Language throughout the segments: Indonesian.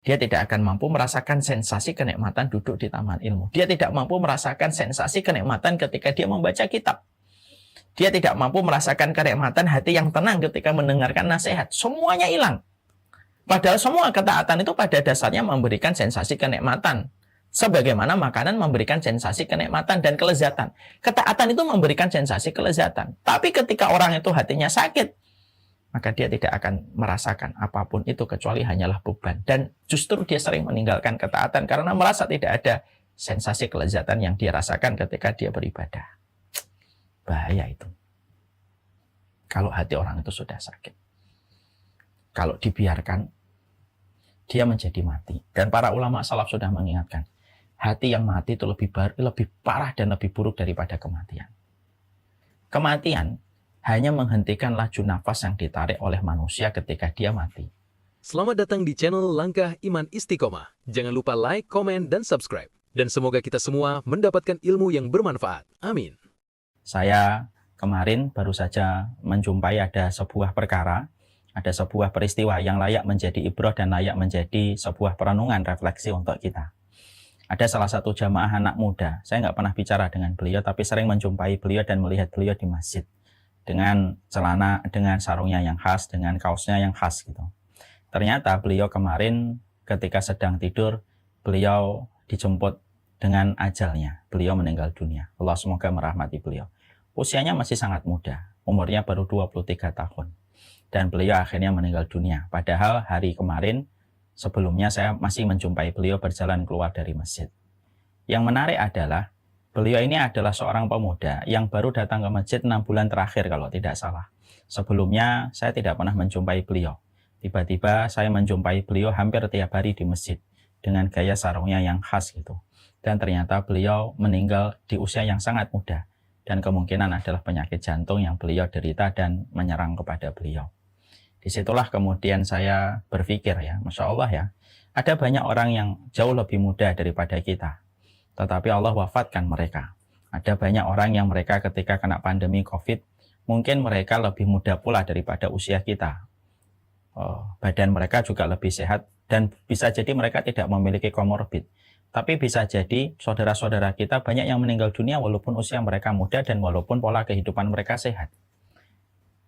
Dia tidak akan mampu merasakan sensasi kenikmatan duduk di taman ilmu. Dia tidak mampu merasakan sensasi kenikmatan ketika dia membaca kitab. Dia tidak mampu merasakan kenikmatan hati yang tenang ketika mendengarkan nasihat. Semuanya hilang. Padahal semua ketaatan itu pada dasarnya memberikan sensasi kenikmatan. Sebagaimana makanan memberikan sensasi kenikmatan dan kelezatan. Ketaatan itu memberikan sensasi kelezatan. Tapi ketika orang itu hatinya sakit, maka dia tidak akan merasakan apapun itu kecuali hanyalah beban. Dan justru dia sering meninggalkan ketaatan karena merasa tidak ada sensasi kelezatan yang dia rasakan ketika dia beribadah. Bahaya itu. Kalau hati orang itu sudah sakit. Kalau dibiarkan, dia menjadi mati. Dan para ulama salaf sudah mengingatkan, hati yang mati itu lebih parah dan lebih buruk daripada kematian. Kematian hanya menghentikan laju nafas yang ditarik oleh manusia ketika dia mati. Selamat datang di channel Langkah Iman Istiqomah. Jangan lupa like, komen, dan subscribe. Dan semoga kita semua mendapatkan ilmu yang bermanfaat. Amin. Saya kemarin baru saja menjumpai ada sebuah perkara, ada sebuah peristiwa yang layak menjadi ibrah dan layak menjadi sebuah perenungan refleksi untuk kita. Ada salah satu jamaah anak muda, saya nggak pernah bicara dengan beliau, tapi sering menjumpai beliau dan melihat beliau di masjid. Dengan celana, dengan sarungnya yang khas, dengan kaosnya yang khas gitu. Ternyata beliau kemarin ketika sedang tidur, beliau dijemput dengan ajalnya. Beliau meninggal dunia. Allah semoga merahmati beliau. Usianya masih sangat muda, umurnya baru 23 tahun. Dan beliau akhirnya meninggal dunia. Padahal hari kemarin, sebelumnya saya masih menjumpai beliau berjalan keluar dari masjid. Yang menarik adalah, beliau ini adalah seorang pemuda yang baru datang ke masjid 6 bulan terakhir kalau tidak salah. Sebelumnya saya tidak pernah menjumpai beliau. Tiba-tiba saya menjumpai beliau hampir tiap hari di masjid dengan gaya sarungnya yang khas gitu. Dan ternyata beliau meninggal di usia yang sangat muda. Dan kemungkinan adalah penyakit jantung yang beliau derita dan menyerang kepada beliau. Disitulah kemudian saya berpikir ya, Masya Allah ya, ada banyak orang yang jauh lebih muda daripada kita. Tetapi Allah wafatkan mereka. Ada banyak orang yang mereka ketika kena pandemi COVID, mungkin mereka lebih muda pula daripada usia kita. Badan mereka juga lebih sehat dan bisa jadi mereka tidak memiliki komorbid. Tapi bisa jadi saudara-saudara kita banyak yang meninggal dunia walaupun usia mereka muda dan walaupun pola kehidupan mereka sehat.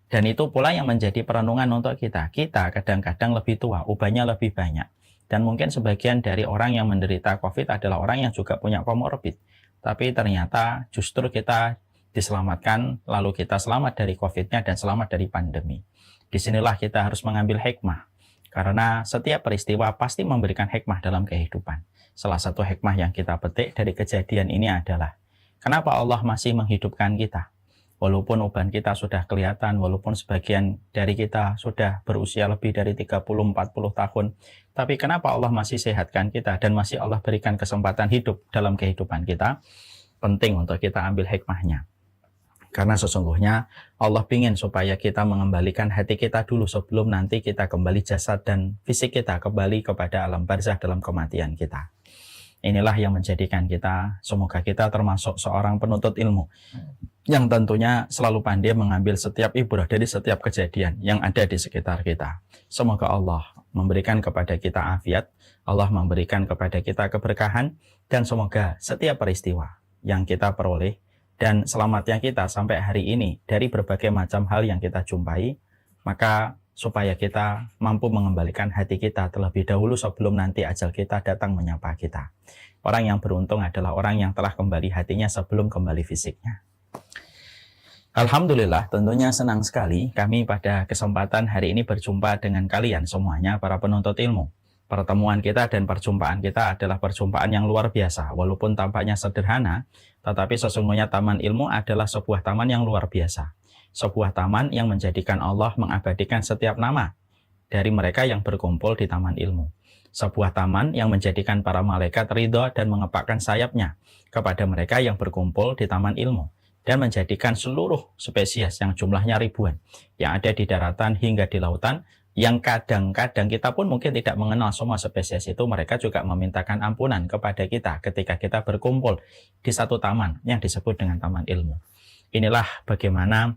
Dan itu pula yang menjadi perenungan untuk kita. Kita kadang-kadang lebih tua, ubahnya lebih banyak. Dan mungkin sebagian dari orang yang menderita COVID adalah orang yang juga punya komorbid. Tapi ternyata justru kita diselamatkan, lalu kita selamat dari COVID-nya dan selamat dari pandemi. Disinilah kita harus mengambil hikmah. Karena setiap peristiwa pasti memberikan hikmah dalam kehidupan. Salah satu hikmah yang kita petik dari kejadian ini adalah, kenapa Allah masih menghidupkan kita? Walaupun uban kita sudah kelihatan, walaupun sebagian dari kita sudah berusia lebih dari 30-40 tahun, tapi kenapa Allah masih sehatkan kita dan masih Allah berikan kesempatan hidup dalam kehidupan kita? Penting untuk kita ambil hikmahnya. Karena sesungguhnya Allah ingin supaya kita mengembalikan hati kita dulu sebelum nanti kita kembali jasad dan fisik kita kembali kepada alam barzah dalam kematian kita. Inilah yang menjadikan kita, semoga kita termasuk seorang penuntut ilmu yang tentunya selalu pandai mengambil setiap ibrah dari setiap kejadian yang ada di sekitar kita. Semoga Allah memberikan kepada kita afiat, Allah memberikan kepada kita keberkahan, dan semoga setiap peristiwa yang kita peroleh dan selamatnya kita sampai hari ini dari berbagai macam hal yang kita jumpai, maka supaya kita mampu mengembalikan hati kita terlebih dahulu sebelum nanti ajal kita datang menyapa kita. Orang yang beruntung adalah orang yang telah kembali hatinya sebelum kembali fisiknya. Alhamdulillah, tentunya senang sekali kami pada kesempatan hari ini berjumpa dengan kalian semuanya para penuntut ilmu. Pertemuan kita dan perjumpaan kita adalah perjumpaan yang luar biasa. Walaupun tampaknya sederhana, tetapi sesungguhnya taman ilmu adalah sebuah taman yang luar biasa. Sebuah taman yang menjadikan Allah mengabadikan setiap nama dari mereka yang berkumpul di taman ilmu. Sebuah taman yang menjadikan para malaikat ridho dan mengepakkan sayapnya kepada mereka yang berkumpul di taman ilmu. Dan menjadikan seluruh spesies yang jumlahnya ribuan yang ada di daratan hingga di lautan, yang kadang-kadang kita pun mungkin tidak mengenal semua spesies itu, mereka juga memintakan ampunan kepada kita ketika kita berkumpul di satu taman yang disebut dengan taman ilmu. Inilah bagaimana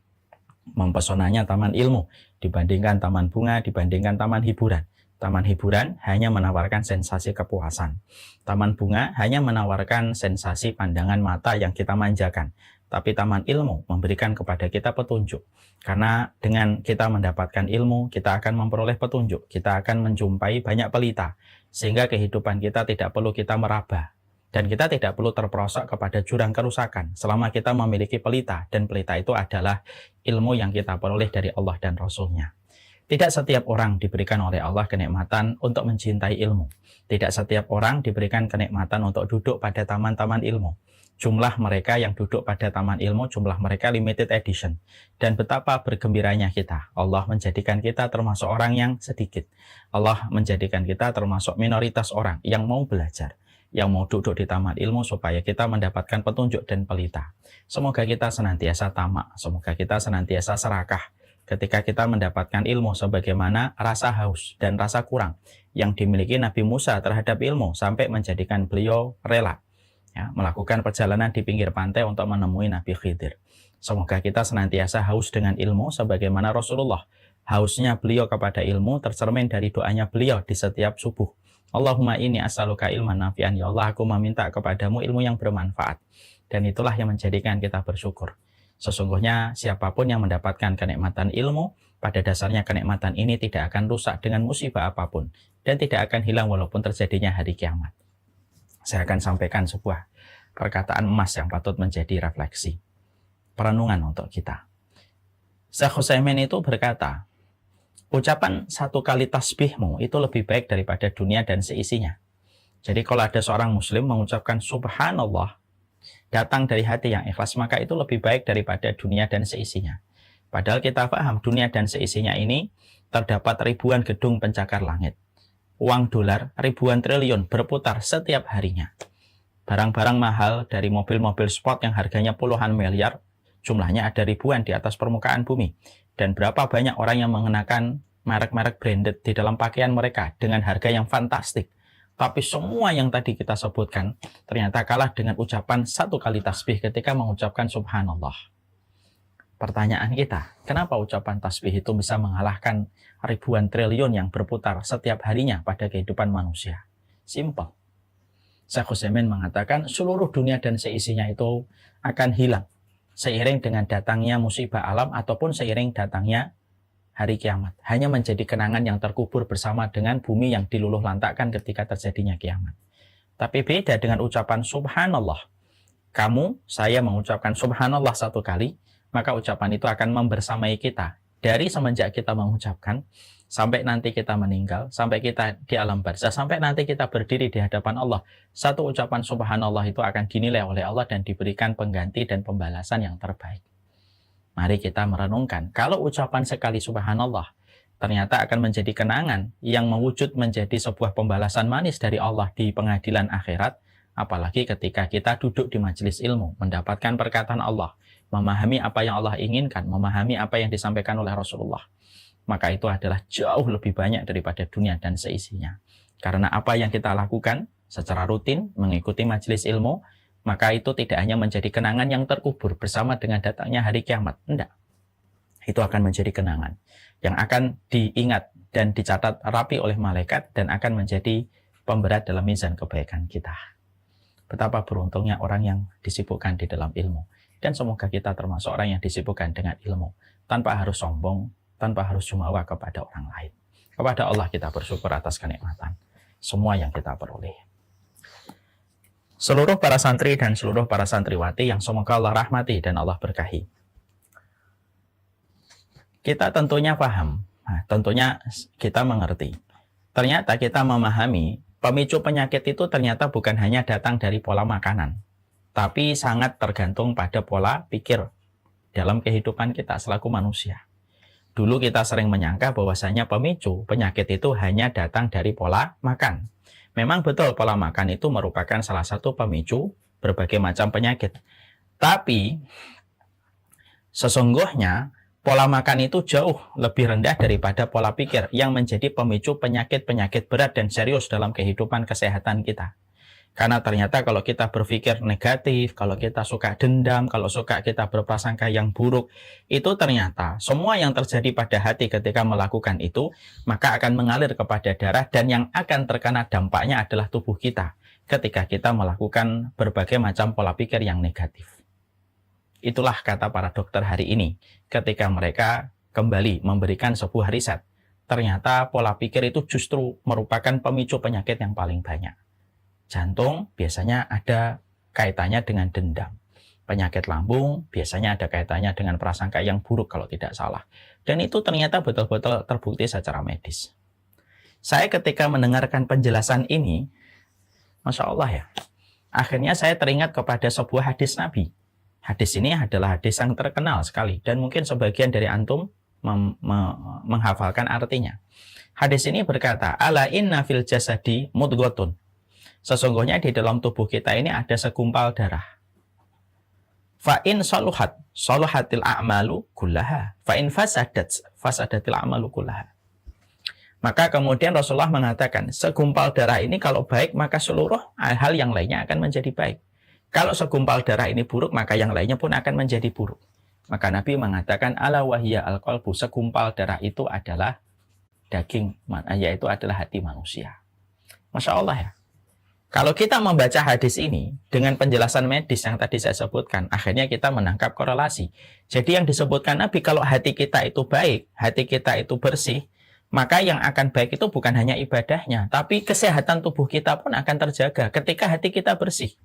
mempesonanya taman ilmu dibandingkan taman bunga, dibandingkan taman hiburan. Taman hiburan hanya menawarkan sensasi kepuasan. Taman bunga hanya menawarkan sensasi pandangan mata yang kita manjakan. Tapi taman ilmu memberikan kepada kita petunjuk. Karena dengan kita mendapatkan ilmu, kita akan memperoleh petunjuk. Kita akan menjumpai banyak pelita. Sehingga kehidupan kita tidak perlu kita meraba. Dan kita tidak perlu terperosok kepada jurang kerusakan. Selama kita memiliki pelita. Dan pelita itu adalah ilmu yang kita peroleh dari Allah dan Rasul-Nya. Tidak setiap orang diberikan oleh Allah kenikmatan untuk mencintai ilmu. Tidak setiap orang diberikan kenikmatan untuk duduk pada taman-taman ilmu. Jumlah mereka yang duduk pada taman ilmu, jumlah mereka limited edition. Dan betapa bergembiranya kita. Allah menjadikan kita termasuk orang yang sedikit. Allah menjadikan kita termasuk minoritas orang yang mau belajar, yang mau duduk di taman ilmu supaya kita mendapatkan petunjuk dan pelita. Semoga kita senantiasa tamak, semoga kita senantiasa serakah ketika kita mendapatkan ilmu sebagaimana rasa haus dan rasa kurang yang dimiliki Nabi Musa terhadap ilmu sampai menjadikan beliau rela melakukan perjalanan di pinggir pantai untuk menemui Nabi Khidir. Semoga kita senantiasa haus dengan ilmu sebagaimana Rasulullah. Hausnya beliau kepada ilmu tercermin dari doanya beliau di setiap subuh. Allahumma inni as'aluka ilman nafi'an. Ya Allah, aku meminta kepadamu ilmu yang bermanfaat. Dan itulah yang menjadikan kita bersyukur. Sesungguhnya siapapun yang mendapatkan kenikmatan ilmu, pada dasarnya kenikmatan ini tidak akan rusak dengan musibah apapun. Dan tidak akan hilang walaupun terjadinya hari kiamat. Saya akan sampaikan sebuah perkataan emas yang patut menjadi refleksi. Perenungan untuk kita. Syekh Utsaimin itu berkata, ucapan satu kali tasbihmu itu lebih baik daripada dunia dan seisinya. Jadi kalau ada seorang muslim mengucapkan subhanallah, datang dari hati yang ikhlas, maka itu lebih baik daripada dunia dan seisinya. Padahal kita paham dunia dan seisinya ini terdapat ribuan gedung pencakar langit. Uang dolar ribuan triliun berputar setiap harinya. Barang-barang mahal dari mobil-mobil sport yang harganya puluhan miliar, jumlahnya ada ribuan di atas permukaan bumi. Dan berapa banyak orang yang mengenakan merek-merek branded di dalam pakaian mereka dengan harga yang fantastik. Tapi semua yang tadi kita sebutkan ternyata kalah dengan ucapan satu kali tasbih ketika mengucapkan subhanallah. Pertanyaan kita, kenapa ucapan tasbih itu bisa mengalahkan ribuan triliun yang berputar setiap harinya pada kehidupan manusia? Simpel. Syekh Utsaimin mengatakan seluruh dunia dan seisinya itu akan hilang seiring dengan datangnya musibah alam ataupun seiring datangnya hari kiamat. Hanya menjadi kenangan yang terkubur bersama dengan bumi yang diluluh lantakkan ketika terjadinya kiamat. Tapi beda dengan ucapan subhanallah. Kamu, saya mengucapkan subhanallah satu kali, maka ucapan itu akan membersamai kita. Dari semenjak kita mengucapkan, sampai nanti kita meninggal, sampai kita di alam barzah, sampai nanti kita berdiri di hadapan Allah. Satu ucapan subhanallah itu akan dinilai oleh Allah dan diberikan pengganti dan pembalasan yang terbaik. Mari kita merenungkan, kalau ucapan sekali subhanallah ternyata akan menjadi kenangan yang mewujud menjadi sebuah pembalasan manis dari Allah di pengadilan akhirat, apalagi ketika kita duduk di majelis ilmu, mendapatkan perkataan Allah, memahami apa yang Allah inginkan, memahami apa yang disampaikan oleh Rasulullah. Maka itu adalah jauh lebih banyak daripada dunia dan seisinya. Karena apa yang kita lakukan secara rutin, mengikuti majelis ilmu, maka itu tidak hanya menjadi kenangan yang terkubur bersama dengan datangnya hari kiamat. Tidak. Itu akan menjadi kenangan yang akan diingat dan dicatat rapi oleh malaikat dan akan menjadi pemberat dalam mizan kebaikan kita. Betapa beruntungnya orang yang disibukkan di dalam ilmu. Dan semoga kita termasuk orang yang disibukkan dengan ilmu. Tanpa harus sombong, tanpa harus jumawa kepada orang lain. Kepada Allah kita bersyukur atas kenikmatan semua yang kita peroleh. Seluruh para santri dan seluruh para santriwati yang semoga Allah rahmati dan Allah berkahi. Kita tentunya paham, tentunya kita mengerti. Ternyata kita memahami pemicu penyakit itu ternyata bukan hanya datang dari pola makanan, tapi sangat tergantung pada pola pikir dalam kehidupan kita selaku manusia. Dulu kita sering menyangka bahwasanya pemicu penyakit itu hanya datang dari pola makan. Memang betul pola makan itu merupakan salah satu pemicu berbagai macam penyakit. Tapi sesungguhnya pola makan itu jauh lebih rendah daripada pola pikir yang menjadi pemicu penyakit-penyakit berat dan serius dalam kehidupan kesehatan kita. Karena ternyata kalau kita berpikir negatif, kalau kita suka dendam, kalau suka kita berprasangka yang buruk, itu ternyata semua yang terjadi pada hati ketika melakukan itu, maka akan mengalir kepada darah dan yang akan terkena dampaknya adalah tubuh kita ketika kita melakukan berbagai macam pola pikir yang negatif. Itulah kata para dokter hari ini ketika mereka kembali memberikan sebuah riset. Ternyata pola pikir itu justru merupakan pemicu penyakit yang paling banyak. Jantung biasanya ada kaitannya dengan dendam. Penyakit lambung biasanya ada kaitannya dengan prasangka yang buruk kalau tidak salah. Dan itu ternyata betul-betul terbukti secara medis. Saya ketika mendengarkan penjelasan ini, Masya Allah ya, akhirnya saya teringat kepada sebuah hadis Nabi. Hadis ini adalah hadis yang terkenal sekali. Dan mungkin sebagian dari antum menghafalkan artinya. Hadis ini berkata, Ala inna fil jasadi mudghotun. Sesungguhnya di dalam tubuh kita ini ada segumpal darah. Fa'in saluhat, saluhatil a'malu kullaha. Fa'in fasadatil a'malu kullaha. Maka kemudian Rasulullah mengatakan, segumpal darah ini kalau baik, maka seluruh hal yang lainnya akan menjadi baik. Kalau segumpal darah ini buruk, maka yang lainnya pun akan menjadi buruk. Maka Nabi mengatakan, ala wahiyya al-qalbu, segumpal darah itu adalah daging, yaitu adalah hati manusia. Masya Allah ya. Kalau kita membaca hadis ini dengan penjelasan medis yang tadi saya sebutkan, akhirnya kita menangkap korelasi. Jadi yang disebutkan Nabi, kalau hati kita itu baik, hati kita itu bersih, maka yang akan baik itu bukan hanya ibadahnya, tapi kesehatan tubuh kita pun akan terjaga ketika hati kita bersih.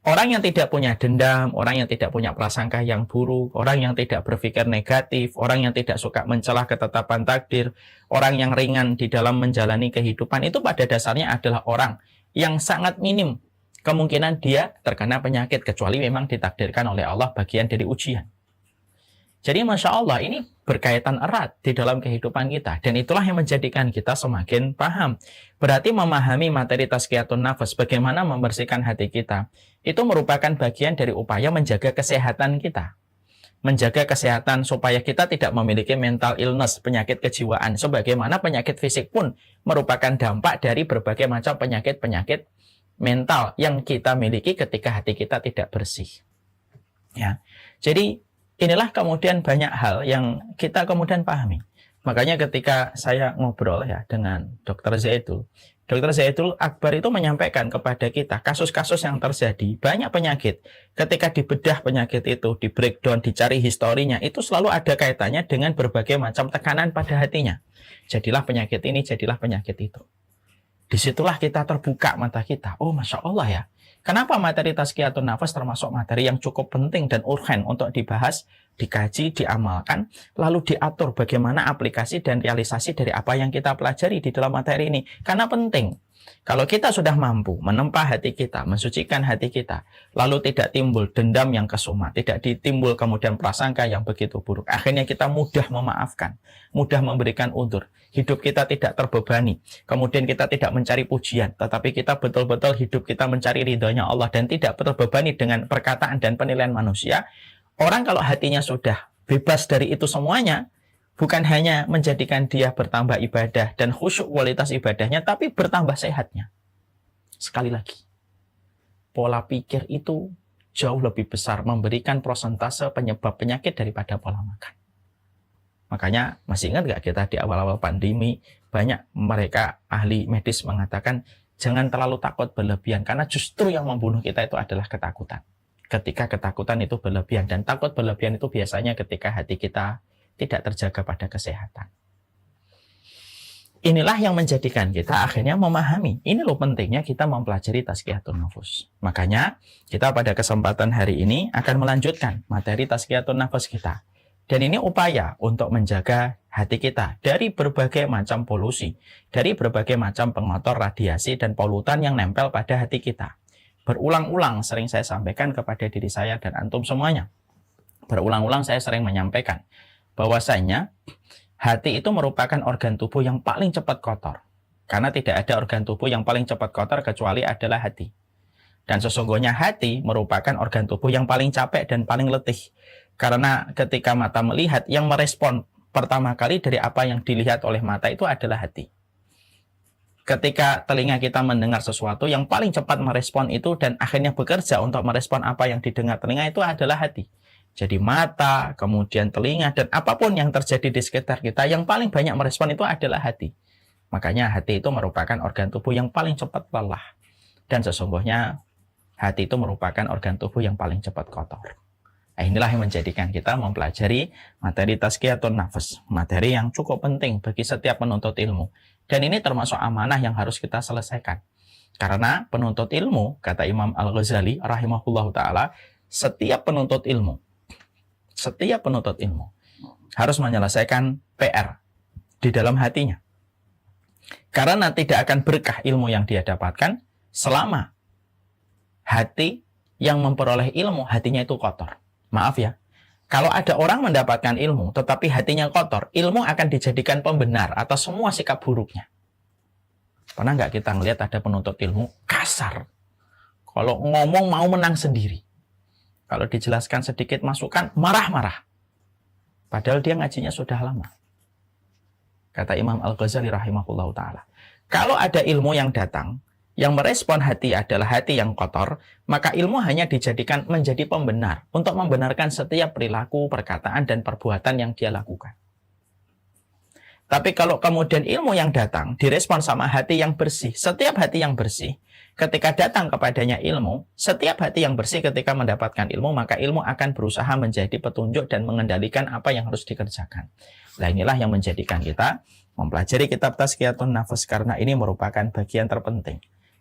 Orang yang tidak punya dendam, orang yang tidak punya prasangka yang buruk, orang yang tidak berpikir negatif, orang yang tidak suka mencelah ketetapan takdir, orang yang ringan di dalam menjalani kehidupan, itu pada dasarnya adalah orang yang sangat minim kemungkinan dia terkena penyakit, kecuali memang ditakdirkan oleh Allah bagian dari ujian. Jadi Masya Allah, ini berkaitan erat di dalam kehidupan kita. Dan itulah yang menjadikan kita semakin paham. Berarti memahami materi tazkiyatun nafas, bagaimana membersihkan hati kita, itu merupakan bagian dari upaya menjaga kesehatan kita. Menjaga kesehatan supaya kita tidak memiliki mental illness, penyakit kejiwaan. Sebagaimana penyakit fisik pun merupakan dampak dari berbagai macam penyakit-penyakit mental yang kita miliki ketika hati kita tidak bersih. Ya. Jadi inilah kemudian banyak hal yang kita kemudian pahami. Makanya ketika saya ngobrol ya dengan Dr. Zaidul Akbar itu menyampaikan kepada kita kasus-kasus yang terjadi, banyak penyakit. Ketika dibedah penyakit itu, di breakdown, dicari historinya, itu selalu ada kaitannya dengan berbagai macam tekanan pada hatinya. Jadilah penyakit ini, jadilah penyakit itu. Disitulah kita terbuka mata kita. Oh Masya Allah ya. Kenapa materi tazkiyatun nafas termasuk materi yang cukup penting dan urgen untuk dibahas, dikaji, diamalkan, lalu diatur bagaimana aplikasi dan realisasi dari apa yang kita pelajari di dalam materi ini. Karena penting. Kalau kita sudah mampu menempa hati kita, mensucikan hati kita, lalu tidak timbul dendam yang kesuma, tidak ditimbul kemudian prasangka yang begitu buruk, akhirnya kita mudah memaafkan, mudah memberikan udzur, hidup kita tidak terbebani, kemudian kita tidak mencari pujian, tetapi kita betul-betul hidup kita mencari ridhonya Allah dan tidak terbebani dengan perkataan dan penilaian manusia. Orang kalau hatinya sudah bebas dari itu semuanya, bukan hanya menjadikan dia bertambah ibadah dan khusyuk kualitas ibadahnya, tapi bertambah sehatnya. Sekali lagi, pola pikir itu jauh lebih besar memberikan persentase penyebab penyakit daripada pola makan. Makanya masih ingat nggak kita di awal-awal pandemi, banyak mereka ahli medis mengatakan jangan terlalu takut berlebihan, karena justru yang membunuh kita itu adalah ketakutan. Ketika ketakutan itu berlebihan, dan takut berlebihan itu biasanya ketika hati kita tidak terjaga pada kesehatan. Inilah yang menjadikan kita akhirnya memahami. Ini loh pentingnya kita mempelajari tazkiyatun nafas. Makanya kita pada kesempatan hari ini akan melanjutkan materi tazkiyatun nafas kita. Dan ini upaya untuk menjaga hati kita dari berbagai macam polusi, dari berbagai macam pengotor, radiasi, dan polutan yang nempel pada hati kita. Berulang-ulang sering saya sampaikan kepada diri saya dan antum semuanya. Berulang-ulang saya sering menyampaikan bahwasanya hati itu merupakan organ tubuh yang paling cepat kotor. Karena tidak ada organ tubuh yang paling cepat kotor kecuali adalah hati. Dan sesungguhnya hati merupakan organ tubuh yang paling capek dan paling letih. Karena ketika mata melihat, yang merespon pertama kali dari apa yang dilihat oleh mata itu adalah hati. Ketika telinga kita mendengar sesuatu, yang paling cepat merespon itu dan akhirnya bekerja untuk merespon apa yang didengar telinga itu adalah hati. Jadi mata, kemudian telinga, dan apapun yang terjadi di sekitar kita, yang paling banyak merespon itu adalah hati. Makanya hati itu merupakan organ tubuh yang paling cepat lelah. Dan sesungguhnya hati itu merupakan organ tubuh yang paling cepat kotor. Nah, inilah yang menjadikan kita mempelajari materi tazkiyatun nafs, materi yang cukup penting bagi setiap penuntut ilmu. Dan ini termasuk amanah yang harus kita selesaikan. Karena penuntut ilmu, kata Imam Al-Ghazali rahimahullahu ta'ala, setiap penuntut ilmu harus menyelesaikan PR di dalam hatinya. Karena tidak akan berkah ilmu yang dia dapatkan selama hati yang memperoleh ilmu, hatinya itu kotor. Maaf ya, kalau ada orang mendapatkan ilmu, tetapi hatinya kotor, ilmu akan dijadikan pembenar atas semua sikap buruknya. Pernah nggak kita ngelihat ada penuntut ilmu kasar? Kalau ngomong mau menang sendiri. Kalau dijelaskan sedikit masukan, marah-marah. Padahal dia ngajinya sudah lama. Kata Imam Al-Ghazali rahimahullahu ta'ala. Kalau ada ilmu yang datang, yang merespon hati adalah hati yang kotor, maka ilmu hanya dijadikan menjadi pembenar untuk membenarkan setiap perilaku, perkataan, dan perbuatan yang dia lakukan. Tapi kalau kemudian ilmu yang datang direspon sama hati yang bersih, setiap hati yang bersih, ketika datang kepadanya ilmu, setiap hati yang bersih ketika mendapatkan ilmu, maka ilmu akan berusaha menjadi petunjuk dan mengendalikan apa yang harus dikerjakan. Nah, inilah yang menjadikan kita mempelajari kitab Tazkiyatun Nafs, karena ini merupakan bagian terpenting.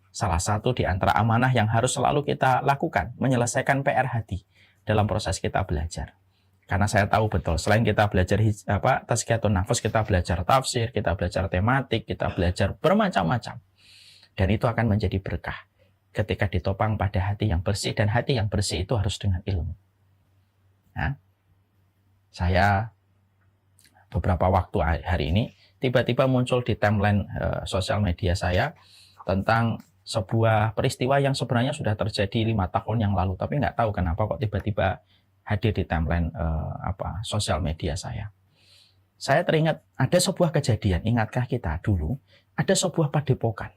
Salah satu di antara amanah yang harus selalu kita lakukan, menyelesaikan PR hati dalam proses kita belajar. Karena saya tahu betul, selain kita belajar Tazkiyatun Nafs, kita belajar tafsir, kita belajar tematik, kita belajar bermacam-macam. Dan itu akan menjadi berkah ketika ditopang pada hati yang bersih, dan hati yang bersih itu harus dengan ilmu. Nah, saya beberapa waktu hari ini tiba-tiba muncul di timeline sosial media saya tentang sebuah peristiwa yang sebenarnya sudah terjadi 5 tahun yang lalu, tapi nggak tahu kenapa kok tiba-tiba hadir di timeline sosial media saya. Saya teringat ada sebuah kejadian, ingatkah kita dulu ada sebuah padepokan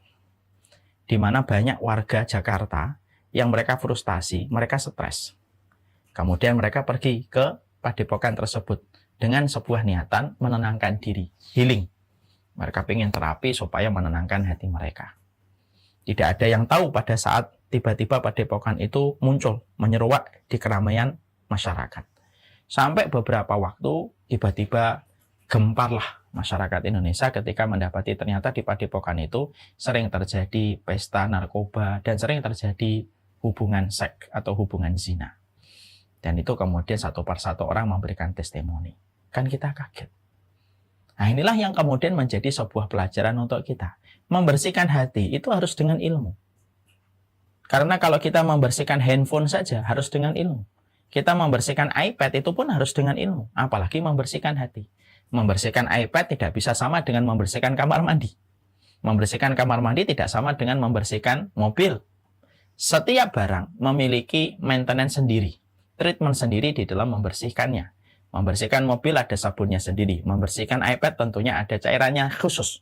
di mana banyak warga Jakarta yang mereka frustasi, mereka stres. Kemudian mereka pergi ke padepokan tersebut dengan sebuah niatan menenangkan diri, healing. Mereka ingin terapi supaya menenangkan hati mereka. Tidak ada yang tahu pada saat tiba-tiba padepokan itu muncul, menyeruak di keramaian masyarakat. Sampai beberapa waktu, tiba-tiba gemparlah masyarakat Indonesia ketika mendapati ternyata di padepokan itu sering terjadi pesta narkoba dan sering terjadi hubungan seks atau hubungan zina. Dan itu kemudian satu persatu orang memberikan testimoni. Kan kita kaget. Nah, inilah yang kemudian menjadi sebuah pelajaran untuk kita. Membersihkan hati itu harus dengan ilmu. Karena kalau kita membersihkan handphone saja harus dengan ilmu. Kita membersihkan iPad itu pun harus dengan ilmu. Apalagi membersihkan hati. Membersihkan iPad tidak bisa sama dengan membersihkan kamar mandi. Membersihkan kamar mandi tidak sama dengan membersihkan mobil. Setiap barang memiliki maintenance sendiri. Treatment sendiri di dalam membersihkannya. Membersihkan mobil ada sabunnya sendiri. Membersihkan iPad tentunya ada cairannya khusus.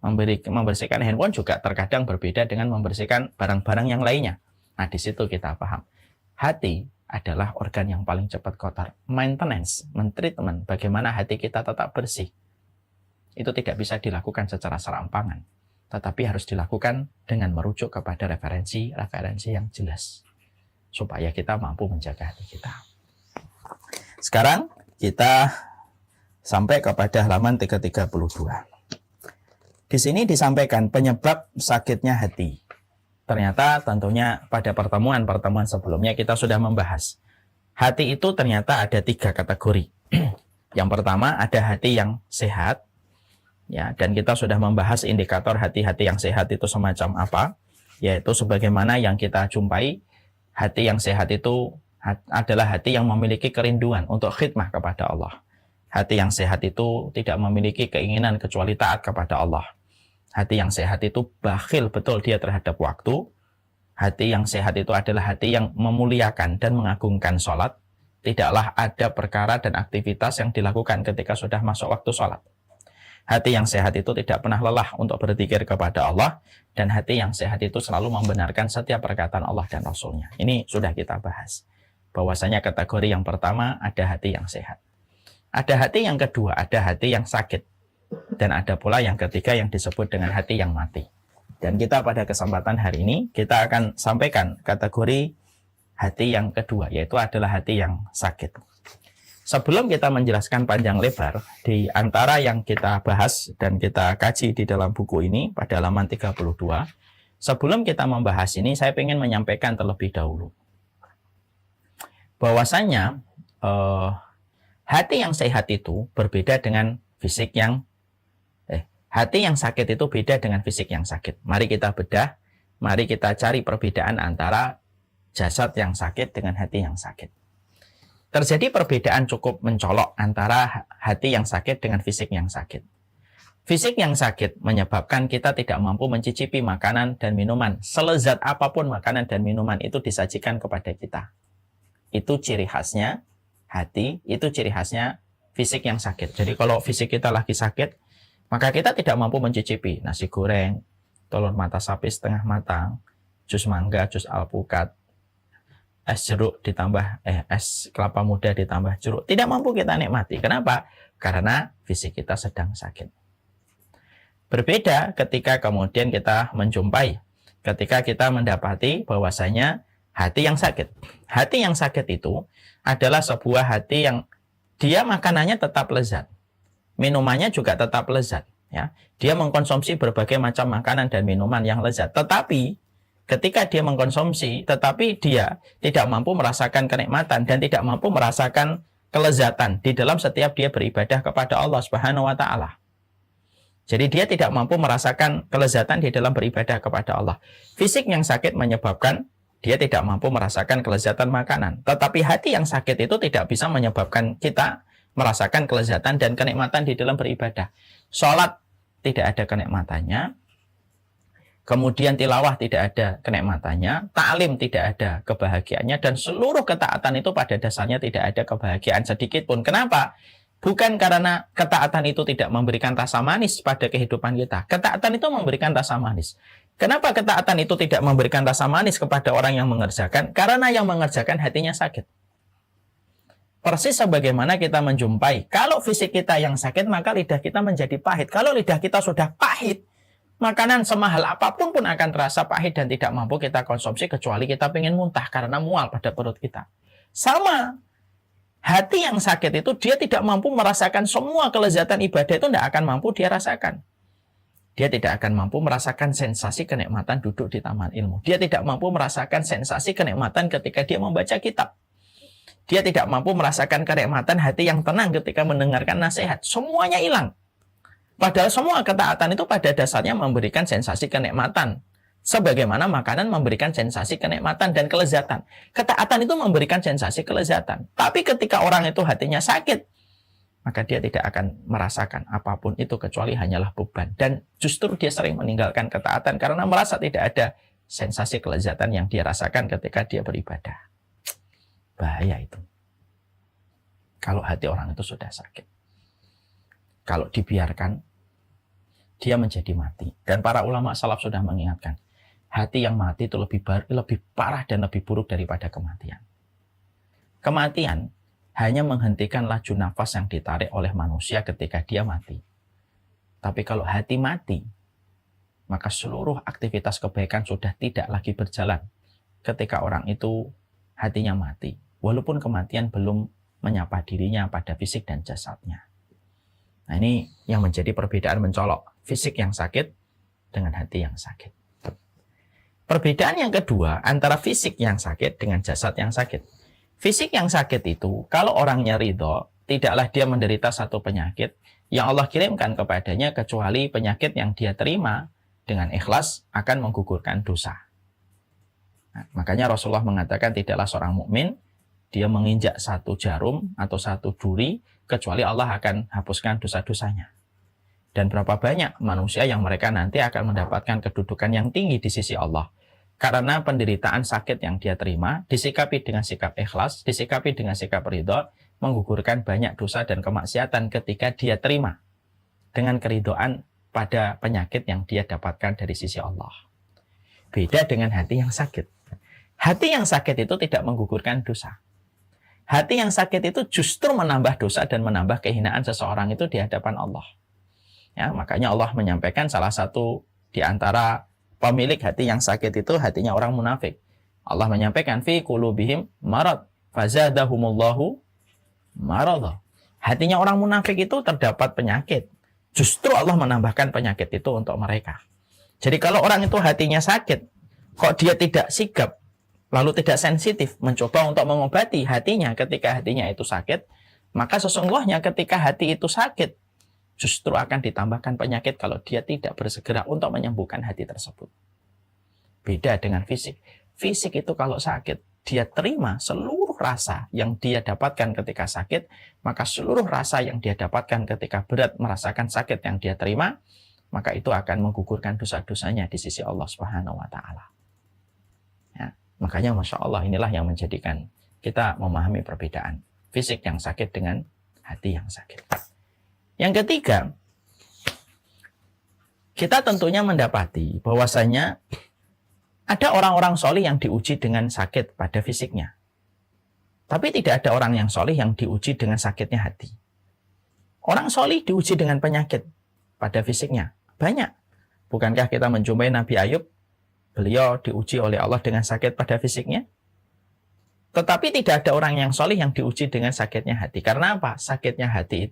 Membersihkan handphone juga terkadang berbeda dengan membersihkan barang-barang yang lainnya. Nah, di situ kita paham. Hati adalah organ yang paling cepat kotor. Maintenance, mentreatment, bagaimana hati kita tetap bersih. Itu tidak bisa dilakukan secara serampangan. Tetapi harus dilakukan dengan merujuk kepada referensi yang jelas. Supaya kita mampu menjaga hati kita. Sekarang kita sampai kepada halaman 332. Di sini disampaikan penyebab sakitnya hati. Ternyata tentunya pada pertemuan sebelumnya kita sudah membahas. Hati itu ternyata ada 3 kategori. Yang pertama ada hati yang sehat. Ya, dan kita sudah membahas indikator hati-hati yang sehat itu semacam apa. Yaitu sebagaimana yang kita jumpai, hati yang sehat itu adalah hati yang memiliki kerinduan untuk khidmah kepada Allah. Hati yang sehat itu tidak memiliki keinginan kecuali taat kepada Allah. Hati yang sehat itu bakhil betul dia terhadap waktu. Hati yang sehat itu adalah hati yang memuliakan dan mengagungkan sholat. Tidaklah ada perkara dan aktivitas yang dilakukan ketika sudah masuk waktu sholat. Hati yang sehat itu tidak pernah lelah untuk berzikir kepada Allah, dan hati yang sehat itu selalu membenarkan setiap perkataan Allah dan Rasul-Nya. Ini sudah kita bahas. Bahwasanya kategori yang pertama ada hati yang sehat. Ada hati yang kedua, ada hati yang sakit. Dan ada pula yang ketiga yang disebut dengan hati yang mati. Dan kita pada kesempatan hari ini, kita akan sampaikan kategori hati yang kedua, yaitu adalah hati yang sakit. Sebelum kita menjelaskan panjang lebar, di antara yang kita bahas dan kita kaji di dalam buku ini, pada halaman 32, sebelum kita membahas ini, saya ingin menyampaikan terlebih dahulu. Bahwasanya, hati yang sehat itu berbeda dengan fisik yang hati yang sakit itu beda dengan fisik yang sakit. Mari kita bedah, mari kita cari perbedaan antara jasad yang sakit dengan hati yang sakit. Terjadi perbedaan cukup mencolok antara hati yang sakit dengan fisik yang sakit. Fisik yang sakit menyebabkan kita tidak mampu mencicipi makanan dan minuman. Selezat apapun makanan dan minuman itu disajikan kepada kita. Itu ciri khasnya hati, itu ciri khasnya fisik yang sakit. Jadi kalau fisik kita lagi sakit, maka kita tidak mampu mencicipi nasi goreng, telur mata sapi setengah matang, jus mangga, jus alpukat, es jeruk ditambah es kelapa muda ditambah jeruk. Tidak mampu kita nikmati. Kenapa? Karena fisik kita sedang sakit. Berbeda ketika kemudian kita menjumpai, ketika kita mendapati bahwasanya hati yang sakit. Hati yang sakit itu adalah sebuah hati yang dia makanannya tetap lezat. Minumannya juga tetap lezat, ya. Dia mengkonsumsi berbagai macam makanan dan minuman yang lezat. Tetapi ketika dia mengkonsumsi, tetapi dia tidak mampu merasakan kenikmatan dan tidak mampu merasakan kelezatan di dalam setiap dia beribadah kepada Allah Subhanahu wa taala. Jadi dia tidak mampu merasakan kelezatan di dalam beribadah kepada Allah. Fisik yang sakit menyebabkan dia tidak mampu merasakan kelezatan makanan. Tetapi hati yang sakit itu tidak bisa menyebabkan kita merasakan kelezatan dan kenikmatan di dalam beribadah. Sholat tidak ada kenikmatannya, kemudian tilawah tidak ada kenikmatannya, ta'lim tidak ada kebahagiaannya, dan seluruh ketaatan itu pada dasarnya tidak ada kebahagiaan sedikit pun. Kenapa? Bukan karena ketaatan itu tidak memberikan rasa manis pada kehidupan kita. Ketaatan itu memberikan rasa manis. Kenapa ketaatan itu tidak memberikan rasa manis kepada orang yang mengerjakan? Karena yang mengerjakan hatinya sakit. Persis sebagaimana kita menjumpai, kalau fisik kita yang sakit, maka lidah kita menjadi pahit. Kalau lidah kita sudah pahit, makanan semahal apapun pun akan terasa pahit dan tidak mampu kita konsumsi, kecuali kita ingin muntah karena mual pada perut kita. Sama, hati yang sakit itu dia tidak mampu merasakan semua kelezatan ibadah, itu tidak akan mampu dia rasakan. Dia tidak akan mampu merasakan sensasi kenikmatan duduk di taman ilmu. Dia tidak mampu merasakan sensasi kenikmatan ketika dia membaca kitab. Dia tidak mampu merasakan kenikmatan hati yang tenang ketika mendengarkan nasihat. Semuanya hilang. Padahal semua ketaatan itu pada dasarnya memberikan sensasi kenikmatan. Sebagaimana makanan memberikan sensasi kenikmatan dan kelezatan. Ketaatan itu memberikan sensasi kelezatan. Tapi ketika orang itu hatinya sakit, maka dia tidak akan merasakan apapun itu kecuali hanyalah beban. Dan justru dia sering meninggalkan ketaatan karena merasa tidak ada sensasi kelezatan yang dia rasakan ketika dia beribadah. Bahaya itu. Kalau hati orang itu sudah sakit. Kalau dibiarkan, dia menjadi mati. Dan para ulama salaf sudah mengingatkan, hati yang mati itu lebih parah dan lebih buruk daripada kematian. Kematian hanya menghentikan laju nafas yang ditarik oleh manusia ketika dia mati. Tapi kalau hati mati, maka seluruh aktivitas kebaikan sudah tidak lagi berjalan ketika orang itu hatinya mati. Walaupun kematian belum menyapa dirinya pada fisik dan jasadnya. Nah, ini yang menjadi perbedaan mencolok. Fisik yang sakit dengan hati yang sakit. Perbedaan yang kedua antara fisik yang sakit dengan jasad yang sakit. Fisik yang sakit itu, kalau orangnya ridho, tidaklah dia menderita satu penyakit yang Allah kirimkan kepadanya, kecuali penyakit yang dia terima dengan ikhlas akan menggugurkan dosa. Nah, makanya Rasulullah mengatakan tidaklah seorang mukmin dia menginjak satu jarum atau satu duri, kecuali Allah akan hapuskan dosa-dosanya. Dan berapa banyak manusia yang mereka nanti akan mendapatkan kedudukan yang tinggi di sisi Allah. Karena penderitaan sakit yang dia terima, disikapi dengan sikap ikhlas, disikapi dengan sikap ridho, menggugurkan banyak dosa dan kemaksiatan ketika dia terima. dengan keridhaan pada penyakit yang dia dapatkan dari sisi Allah. Beda dengan hati yang sakit. Hati yang sakit itu tidak menggugurkan dosa. Hati yang sakit itu justru menambah dosa dan menambah kehinaan seseorang itu di hadapan Allah. Ya, makanya Allah menyampaikan salah satu di antara pemilik hati yang sakit itu hatinya orang munafik. Allah menyampaikan fi qulubihim marad fazadahumullahu marad. Hatinya orang munafik itu terdapat penyakit. Justru Allah menambahkan penyakit itu untuk mereka. Jadi kalau orang itu hatinya sakit, kok dia tidak sigap, lalu tidak sensitif, mencoba untuk mengobati hatinya ketika hatinya itu sakit, maka sesungguhnya ketika hati itu sakit, justru akan ditambahkan penyakit kalau dia tidak bersegera untuk menyembuhkan hati tersebut. Beda dengan fisik. Fisik itu kalau sakit, dia terima seluruh rasa yang dia dapatkan ketika sakit, maka seluruh rasa yang dia dapatkan ketika berat merasakan sakit yang dia terima, maka itu akan menggugurkan dosa-dosanya di sisi Allah Subhanahu wa Ta'ala. Ya, makanya Masya Allah, inilah yang menjadikan kita memahami perbedaan fisik yang sakit dengan hati yang sakit. Yang ketiga, kita tentunya mendapati bahwasanya ada orang-orang solih yang diuji dengan sakit pada fisiknya. Tapi tidak ada orang yang solih yang diuji dengan sakitnya hati. Orang solih diuji dengan penyakit pada fisiknya. Banyak. Bukankah kita menjumpai Nabi Ayub? Beliau diuji oleh Allah dengan sakit pada fisiknya. Tetapi tidak ada orang yang solih yang diuji dengan sakitnya hati. Karena apa? Sakitnya hati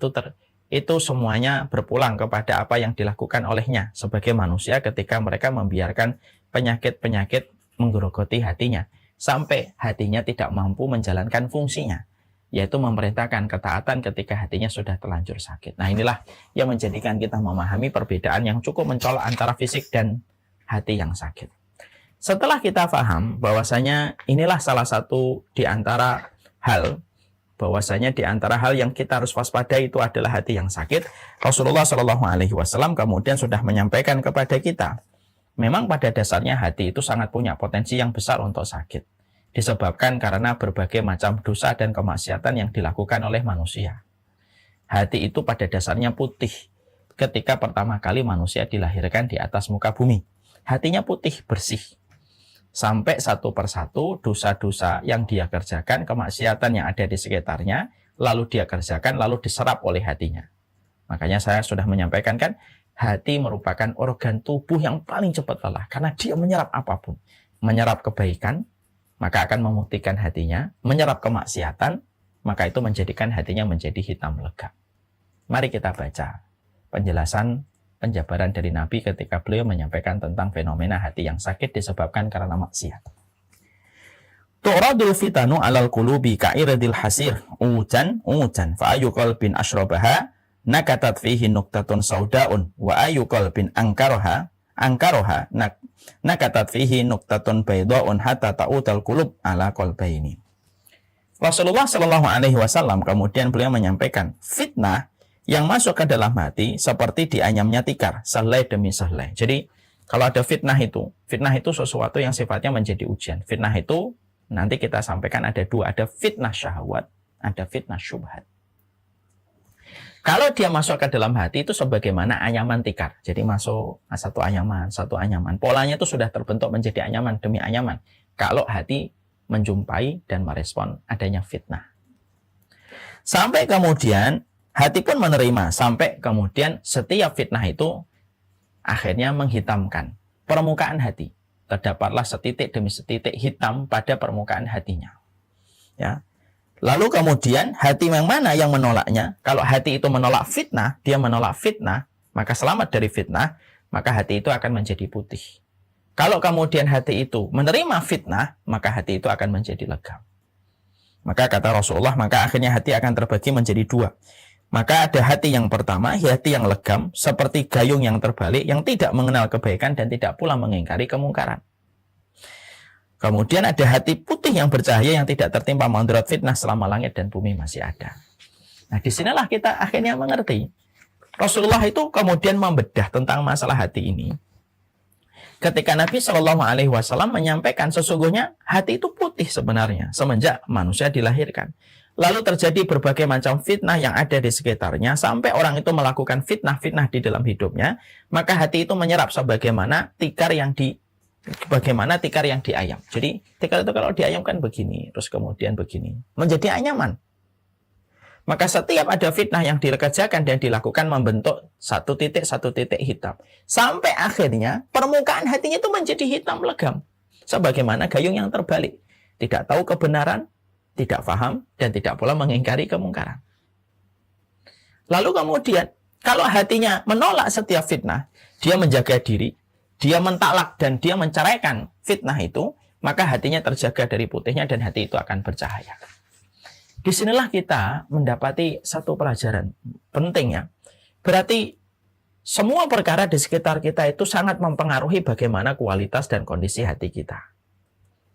itu semuanya berpulang kepada apa yang dilakukan olehnya sebagai manusia ketika mereka membiarkan penyakit-penyakit menggerogoti hatinya sampai hatinya tidak mampu menjalankan fungsinya, yaitu memerintahkan ketaatan ketika hatinya sudah terlanjur sakit. Nah, inilah yang menjadikan kita memahami perbedaan yang cukup mencolok antara fisik dan hati yang sakit. Setelah kita paham bahwasanya inilah salah satu di antara hal, bahwasanya di antara hal yang kita harus waspadai itu adalah hati yang sakit, Rasulullah Shallallahu Alaihi Wasallam kemudian sudah menyampaikan kepada kita, memang pada dasarnya hati itu sangat punya potensi yang besar untuk sakit. Disebabkan karena berbagai macam dosa dan kemaksiatan yang dilakukan oleh manusia. Hati itu pada dasarnya putih. Ketika pertama kali manusia dilahirkan di atas muka bumi, hatinya putih, bersih. Sampai satu persatu dosa-dosa yang dia kerjakan, kemaksiatan yang ada di sekitarnya, lalu dia kerjakan, lalu diserap oleh hatinya. Makanya saya sudah menyampaikan kan, hati merupakan organ tubuh yang paling cepat lelah. Karena dia menyerap apapun. Menyerap kebaikan, maka akan memutihkan hatinya. Menyerap kemaksiatan, maka itu menjadikan hatinya menjadi hitam legam. Mari kita baca penjelasan, penjabaran dari Nabi ketika beliau menyampaikan tentang fenomena hati yang sakit disebabkan karena maksiat. Tu'radul fitanu alal qulubi ka'iradil hasir, ujan, fa'ayu qalbin asyrabaha, nakatat fihi nuktatun saudaun wa ayu qalbin angkaroha nakatat fihi nuktatun baydaun hatta ta'utal qulub ala qalbaini. Rasulullah Shallallahu Alaihi Wasallam kemudian beliau menyampaikan fitnah yang masuk ke dalam hati seperti dianyamnya tikar sehelai demi sehelai. Jadi kalau ada fitnah itu sesuatu yang sifatnya menjadi ujian. Fitnah itu nanti kita sampaikan ada dua, ada fitnah syahwat, ada fitnah syubhat. Kalau dia masuk ke dalam hati itu sebagaimana anyaman tikar. Jadi masuk satu anyaman. Polanya itu sudah terbentuk menjadi anyaman demi anyaman. Kalau hati menjumpai dan merespon adanya fitnah. Sampai kemudian hati pun menerima. Sampai kemudian setiap fitnah itu akhirnya menghitamkan permukaan hati. Terdapatlah setitik demi setitik hitam pada permukaan hatinya. Ya. Lalu kemudian hati yang mana yang menolaknya? Kalau hati itu menolak fitnah, dia menolak fitnah, maka selamat dari fitnah, maka hati itu akan menjadi putih. Kalau kemudian hati itu menerima fitnah, maka hati itu akan menjadi legam. Maka kata Rasulullah, maka akhirnya hati akan terbagi menjadi dua. Maka ada hati yang pertama, hati yang legam, seperti gayung yang terbalik, yang tidak mengenal kebaikan dan tidak pula mengingkari kemungkaran. Kemudian ada hati putih yang bercahaya yang tidak tertimpa mudarat fitnah selama langit dan bumi masih ada. Nah, disinilah kita akhirnya mengerti. Rasulullah itu kemudian membedah tentang masalah hati ini. Ketika Nabi Shallallahu Alaihi Wasallam menyampaikan sesungguhnya hati itu putih sebenarnya semenjak manusia dilahirkan. lalu terjadi berbagai macam fitnah yang ada di sekitarnya, sampai orang itu melakukan fitnah-fitnah di dalam hidupnya, maka hati itu menyerap sebagaimana tikar yang diayam. Jadi tikar itu kalau diayamkan begini, terus kemudian begini, menjadi anyaman. Maka setiap ada fitnah yang dikerjakan dan dilakukan membentuk satu titik hitam. Sampai akhirnya permukaan hatinya itu menjadi hitam legam. Sebagaimana gayung yang terbalik. Tidak tahu kebenaran, tidak paham, dan tidak pula mengingkari kemungkaran. Lalu kemudian, kalau hatinya menolak setiap fitnah, dia menjaga diri, dia mentalak dan dia menceraikan fitnah itu, maka hatinya terjaga dari putihnya dan hati itu akan bercahaya. Disinilah kita mendapati satu pelajaran penting ya. Berarti semua perkara di sekitar kita itu sangat mempengaruhi bagaimana kualitas dan kondisi hati kita.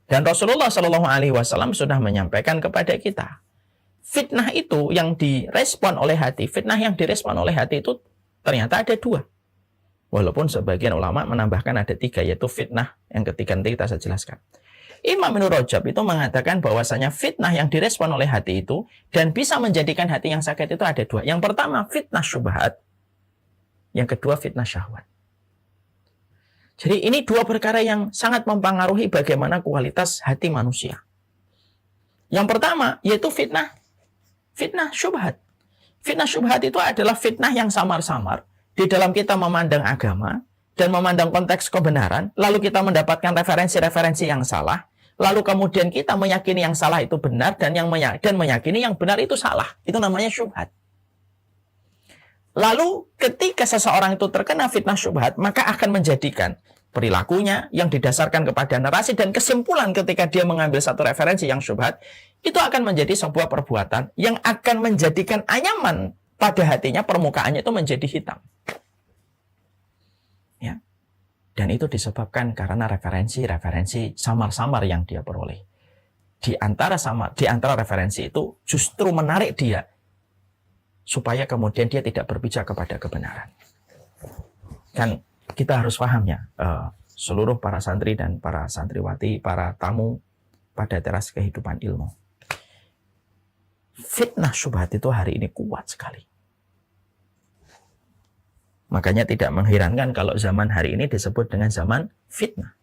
Dan Rasulullah Shallallahu Alaihi Wasallam sudah menyampaikan kepada kita, fitnah itu yang direspon oleh hati, fitnah yang direspon oleh hati itu ternyata ada 2. Walaupun sebagian ulama menambahkan ada 3, yaitu fitnah yang ketiga nanti kita saya jelaskan. Imam Ibnu Rajab itu mengatakan bahwasanya fitnah yang direspon oleh hati itu dan bisa menjadikan hati yang sakit itu ada 2. Yang pertama fitnah syubhat, yang kedua fitnah syahwat. Jadi ini 2 perkara yang sangat mempengaruhi bagaimana kualitas hati manusia. Yang pertama yaitu fitnah syubhat. Fitnah syubhat itu adalah fitnah yang samar-samar di dalam kita memandang agama dan memandang konteks kebenaran, lalu kita mendapatkan referensi-referensi yang salah, lalu kemudian kita meyakini yang salah itu benar dan meyakini yang benar itu salah. Itu namanya syubhat. Lalu ketika seseorang itu terkena fitnah syubhat, maka akan menjadikan perilakunya yang didasarkan kepada narasi dan kesimpulan ketika dia mengambil satu referensi yang syubhat, itu akan menjadi sebuah perbuatan yang akan menjadikan anyaman pada hatinya, permukaannya itu menjadi hitam. Ya. Dan itu disebabkan karena referensi-referensi samar-samar yang dia peroleh. Di antara referensi itu justru menarik dia supaya kemudian dia tidak berpijak kepada kebenaran. Kan kita harus paham ya, seluruh para santri dan para santriwati, para tamu pada teras kehidupan ilmu. Fitnah syubhat itu hari ini kuat sekali. Makanya tidak mengherankan kalau zaman hari ini disebut dengan zaman fitnah.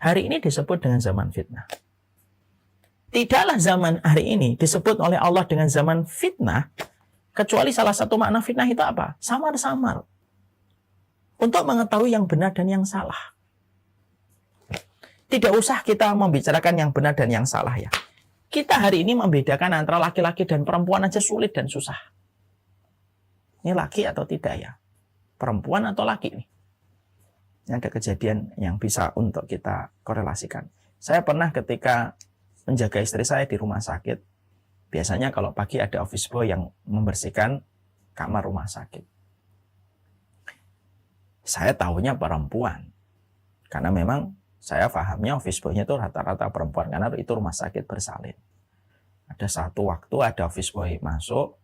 Hari ini disebut dengan zaman fitnah. Tidaklah zaman hari ini disebut oleh Allah dengan zaman fitnah, kecuali salah satu makna fitnah itu apa? Samar-samar. Untuk mengetahui yang benar dan yang salah. Tidak usah kita membicarakan yang benar dan yang salah ya. Kita hari ini membedakan antara laki-laki dan perempuan aja sulit dan susah. Ini laki atau tidak ya? Perempuan atau laki nih? Ini ada kejadian yang bisa untuk kita korelasikan. Saya pernah ketika menjaga istri saya di rumah sakit. Biasanya kalau pagi ada office boy yang membersihkan kamar rumah sakit. Saya tahunya perempuan. Karena memang saya pahamnya office boy-nya itu rata-rata perempuan. Karena itu rumah sakit bersalin. Ada satu waktu ada office boy masuk.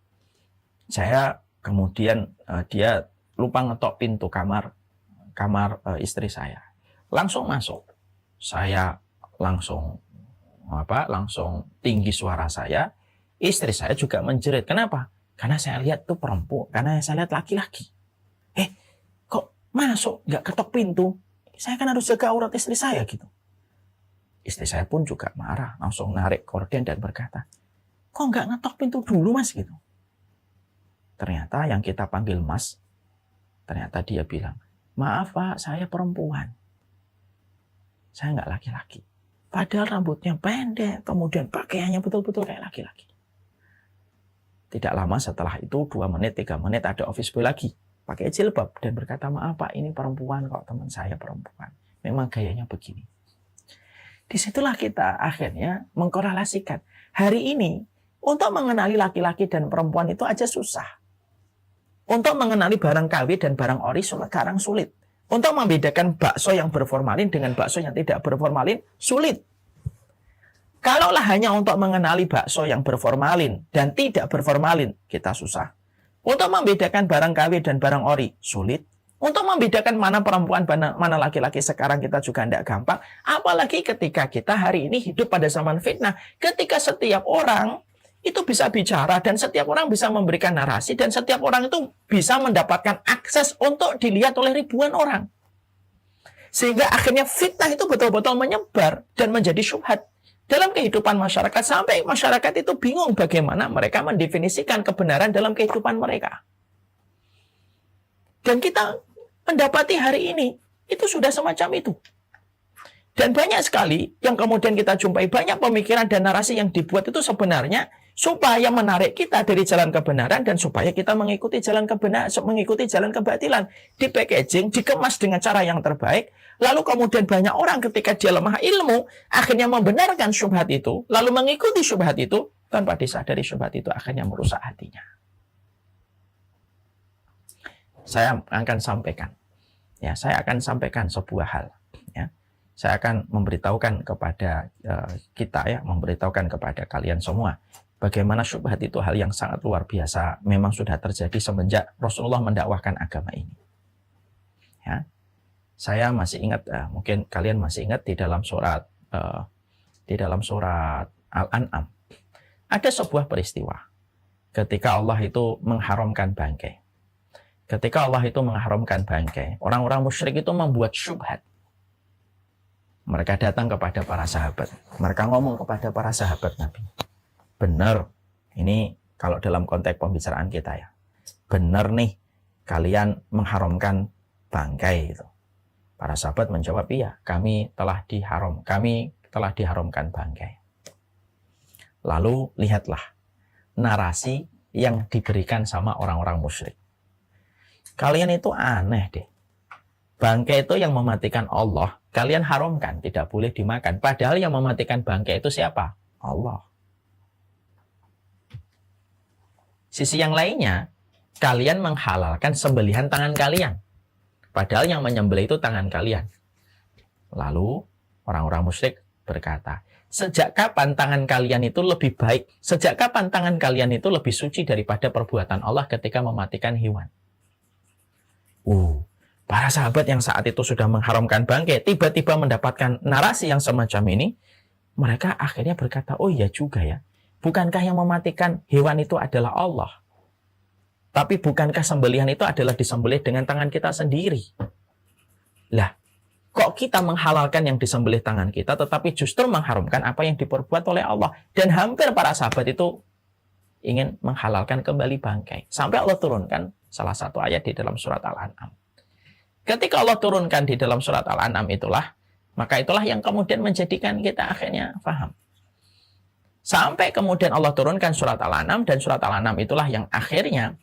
Saya kemudian dia lupa ngetok pintu kamar istri saya. Langsung masuk. Saya langsung tinggi suara saya. Istri saya juga menjerit. Kenapa? Karena saya lihat tuh perempuan. Karena saya lihat laki-laki. Kok masuk nggak ketok pintu? Saya kan harus jaga aurat istri saya gitu. Istri saya pun juga marah. Langsung narik korden dan berkata, kok nggak ngetok pintu dulu mas gitu? Ternyata yang kita panggil mas, ternyata dia bilang, maaf pak, saya perempuan. Saya nggak laki-laki. Padahal rambutnya pendek, kemudian pakaiannya betul-betul kayak laki-laki. Tidak lama setelah itu, 2 menit, 3 menit, ada office boy lagi. Pakai jilbab dan berkata, maaf pak, ini perempuan kok, teman saya perempuan. Memang gayanya begini. Disitulah kita akhirnya mengkorelasikan. Hari ini, untuk mengenali laki-laki dan perempuan itu aja susah. Untuk mengenali barang KW dan barang ori sekarang sulit. Untuk membedakan bakso yang berformalin dengan bakso yang tidak berformalin, sulit. Kalaulah hanya untuk mengenali bakso yang berformalin dan tidak berformalin, kita susah. Untuk membedakan barang KW dan barang ori, sulit. Untuk membedakan mana perempuan, mana laki-laki sekarang kita juga tidak gampang. Apalagi ketika kita hari ini hidup pada zaman fitnah. Ketika setiap orang itu bisa bicara, dan setiap orang bisa memberikan narasi, dan setiap orang itu bisa mendapatkan akses untuk dilihat oleh ribuan orang. Sehingga akhirnya fitnah itu betul-betul menyebar dan menjadi syubhat dalam kehidupan masyarakat, sampai masyarakat itu bingung bagaimana mereka mendefinisikan kebenaran dalam kehidupan mereka. Dan kita mendapati hari ini itu sudah semacam itu. Dan banyak sekali yang kemudian kita jumpai, banyak pemikiran dan narasi yang dibuat itu sebenarnya supaya menarik kita dari jalan kebenaran dan supaya kita mengikuti jalan kebenaran, mengikuti jalan kebatilan. Di packaging, dikemas dengan cara yang terbaik, lalu kemudian banyak orang ketika dia lemah ilmu, akhirnya membenarkan syubhat itu, lalu mengikuti syubhat itu, tanpa disadari syubhat itu akhirnya merusak hatinya. Saya akan sampaikan sebuah hal. Saya akan memberitahukan kepada memberitahukan kepada kalian semua bagaimana syubhat itu hal yang sangat luar biasa, memang sudah terjadi semenjak Rasulullah mendakwahkan agama ini. Ya, saya masih ingat, mungkin kalian masih ingat di dalam surat Al-An'am ada sebuah peristiwa ketika Allah itu mengharamkan bangkai. Ketika Allah itu mengharamkan bangkai, orang-orang musyrik itu membuat syubhat. Mereka datang kepada para sahabat. Mereka ngomong kepada para sahabat Nabi. Benar, ini kalau dalam konteks pembicaraan kita ya. Benar nih, kalian mengharamkan bangkai itu. Para sahabat menjawab, iya, kami telah diharamkan bangkai. Lalu lihatlah narasi yang diberikan sama orang-orang musyrik. Kalian itu aneh deh. Bangkai itu yang mematikan Allah, kalian haramkan, tidak boleh dimakan. Padahal yang mematikan bangkai itu siapa? Allah. Sisi yang lainnya, kalian menghalalkan sembelihan tangan kalian. Padahal yang menyembelih itu tangan kalian. Lalu orang-orang musyrik berkata, sejak kapan tangan kalian itu lebih baik? Sejak kapan tangan kalian itu lebih suci daripada perbuatan Allah ketika mematikan hewan? Para sahabat yang saat itu sudah mengharamkan bangkai, tiba-tiba mendapatkan narasi yang semacam ini, mereka akhirnya berkata, oh iya juga ya, bukankah yang mematikan hewan itu adalah Allah? Tapi bukankah sembelihan itu adalah disembelih dengan tangan kita sendiri? Lah, kok kita menghalalkan yang disembelih tangan kita, tetapi justru mengharamkan apa yang diperbuat oleh Allah? Dan hampir para sahabat itu ingin menghalalkan kembali bangkai. Sampai Allah turunkan salah satu ayat di dalam surat Al-An'am. Ketika Allah turunkan di dalam surat Al-An'am maka itulah yang kemudian menjadikan kita akhirnya paham. Sampai kemudian Allah turunkan surat Al-An'am, dan surat Al-An'am itulah yang akhirnya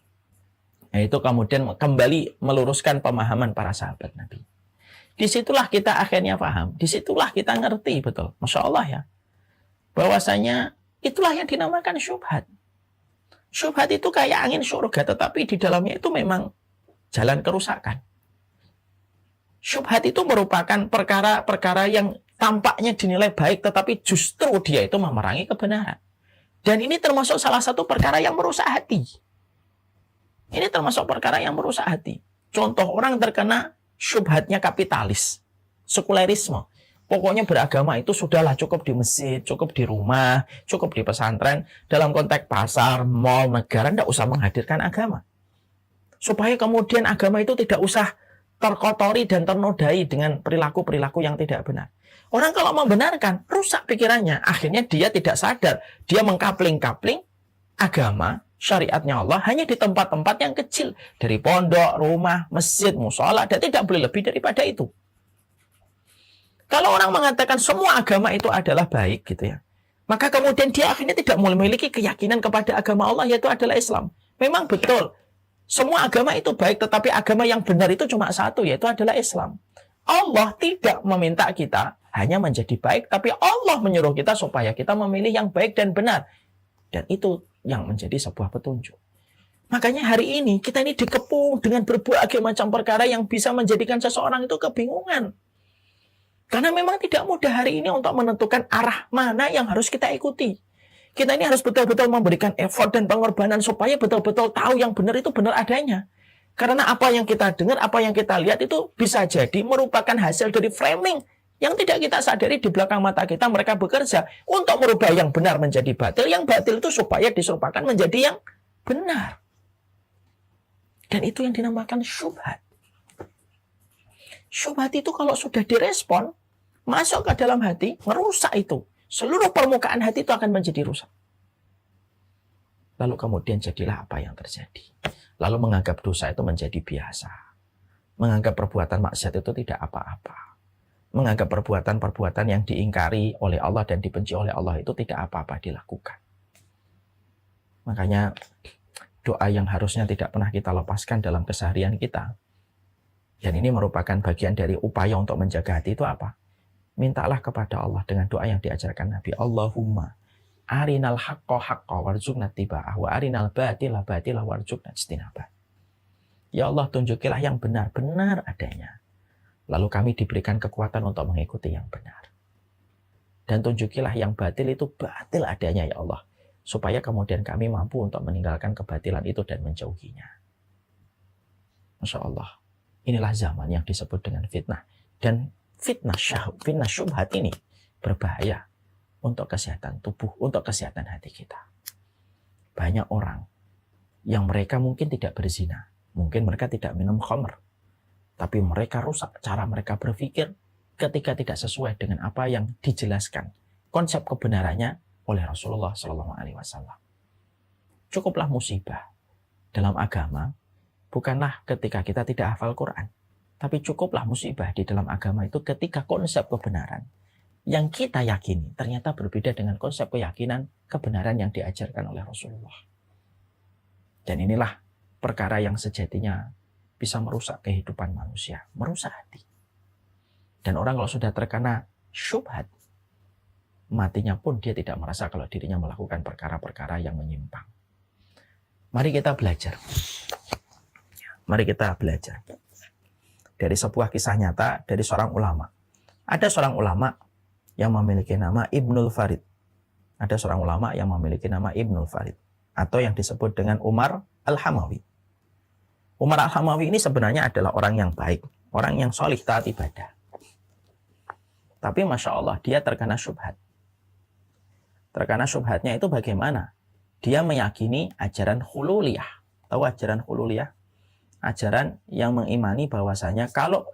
yaitu kemudian kembali meluruskan pemahaman para sahabat Nabi. Disitulah kita akhirnya paham, disitulah kita ngerti betul, Masya Allah ya, bahwasanya itulah yang dinamakan syubhat. Syubhat itu kayak angin surga, tetapi di dalamnya itu memang jalan kerusakan. Syubhat itu merupakan perkara-perkara yang tampaknya dinilai baik, tetapi justru dia itu memerangi kebenaran. Dan ini termasuk salah satu perkara yang merusak hati. Ini termasuk perkara yang merusak hati. Contoh orang terkena syubhatnya kapitalis, sekulerisme. Pokoknya beragama itu sudahlah cukup di masjid, cukup di rumah, cukup di pesantren. Dalam konteks pasar, mal, negara, tidak usah menghadirkan agama. Supaya kemudian agama itu tidak usah terkotori dan ternodai dengan perilaku-perilaku yang tidak benar. Orang kalau membenarkan, rusak pikirannya. Akhirnya dia tidak sadar. Dia mengkapling-kapling agama, syariatnya Allah, hanya di tempat-tempat yang kecil. Dari pondok, rumah, masjid, musola, dan tidak boleh lebih daripada itu. Kalau orang mengatakan semua agama itu adalah baik, gitu ya, maka kemudian dia akhirnya tidak memiliki keyakinan kepada agama Allah, yaitu adalah Islam. Memang betul, semua agama itu baik, tetapi agama yang benar itu cuma satu, yaitu adalah Islam. Allah tidak meminta kita hanya menjadi baik, tapi Allah menyuruh kita supaya kita memilih yang baik dan benar. Dan itu yang menjadi sebuah petunjuk. Makanya hari ini kita ini dikepung dengan berbagai macam perkara yang bisa menjadikan seseorang itu kebingungan. Karena memang tidak mudah hari ini untuk menentukan arah mana yang harus kita ikuti. Kita ini harus betul-betul memberikan effort dan pengorbanan supaya betul-betul tahu yang benar itu benar adanya. Karena apa yang kita dengar, apa yang kita lihat itu bisa jadi merupakan hasil dari framing Yang tidak kita sadari di belakang mata kita mereka bekerja untuk merubah yang benar menjadi batil, yang batil itu supaya diserupakan menjadi yang benar. Dan itu yang dinamakan syubhat. Syubhat itu kalau sudah direspon, masuk ke dalam hati, merusak itu. Seluruh permukaan hati itu akan menjadi rusak. Lalu kemudian jadilah apa yang terjadi. Lalu menganggap dosa itu menjadi biasa. Menganggap perbuatan maksiat itu tidak apa-apa. Menganggap perbuatan-perbuatan yang diingkari oleh Allah dan dibenci oleh Allah itu tidak apa-apa dilakukan. Makanya doa yang harusnya tidak pernah kita lepaskan dalam keseharian kita. Dan ini merupakan bagian dari upaya untuk menjaga hati itu apa? Mintalah kepada Allah dengan doa yang diajarkan Nabi. Allahumma arinal haqqa haqqa warzuqna tiba'ah wa arinal batila batila warzuqna ijtinabah. Ya Allah, tunjukilah yang benar-benar adanya. Lalu kami diberikan kekuatan untuk mengikuti yang benar. Dan tunjukilah yang batil itu batil adanya ya Allah. Supaya kemudian kami mampu untuk meninggalkan kebatilan itu dan menjauhinya. Masya Allah. Inilah zaman yang disebut dengan fitnah. Dan fitnah syubhat ini berbahaya untuk kesehatan tubuh, untuk kesehatan hati kita. Banyak orang yang mereka mungkin tidak berzina. Mungkin mereka tidak minum khamr. Tapi mereka rusak cara mereka berpikir ketika tidak sesuai dengan apa yang dijelaskan konsep kebenarannya oleh Rasulullah SAW. Cukuplah musibah dalam agama bukanlah ketika kita tidak hafal Quran, tapi cukuplah musibah di dalam agama itu ketika konsep kebenaran yang kita yakini ternyata berbeda dengan konsep keyakinan kebenaran yang diajarkan oleh Rasulullah. Dan inilah perkara yang sejatinya bisa merusak kehidupan manusia, merusak hati. Dan orang kalau sudah terkena syubhat, matinya pun dia tidak merasa kalau dirinya melakukan perkara-perkara yang menyimpang. Mari kita belajar. Mari kita belajar. Dari sebuah kisah nyata dari seorang ulama. Ada seorang ulama yang memiliki nama Ibnul Farid. Ada seorang ulama yang memiliki nama Ibnul Farid. Atau yang disebut dengan Umar Al-Hamawi. Umar Al-Hamawi ini sebenarnya adalah orang yang baik, orang yang solih taat ibadah. Tapi Masya Allah, dia terkena syubhat. Terkena syubhatnya itu bagaimana? Dia meyakini ajaran hululiyah. Tahu ajaran hululiyah? Ajaran yang mengimani bahwasanya kalau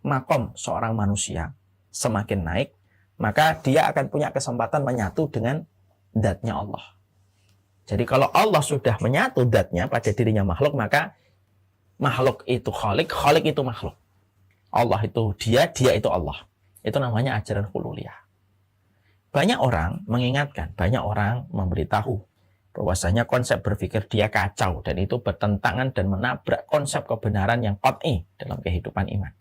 makom seorang manusia semakin naik, maka dia akan punya kesempatan menyatu dengan dzatnya Allah. Jadi kalau Allah sudah menyatu dzatnya pada dirinya makhluk, maka makhluk itu khalik, khalik itu makhluk. Allah itu dia, dia itu Allah. Itu namanya ajaran hululiyah. Banyak orang mengingatkan, banyak orang memberitahu bahwasanya konsep berpikir dia kacau dan itu bertentangan dan menabrak konsep kebenaran yang qat'i dalam kehidupan iman.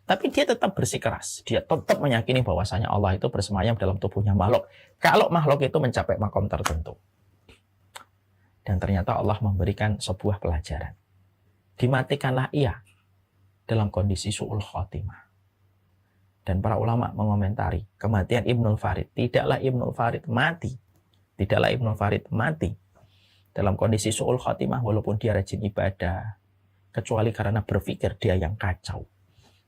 Tapi dia tetap bersikeras, dia tetap meyakini bahwasanya Allah itu bersemayam dalam tubuhnya makhluk. Kalau makhluk itu mencapai makom tertentu. Dan ternyata Allah memberikan sebuah pelajaran. Dimatikanlah ia dalam kondisi su'ul khotimah. Dan para ulama mengomentari kematian Ibnul Farid. Tidaklah Ibnul Farid mati. Tidaklah Ibnul Farid mati dalam kondisi su'ul khotimah walaupun dia rajin ibadah. Kecuali karena berpikir dia yang kacau.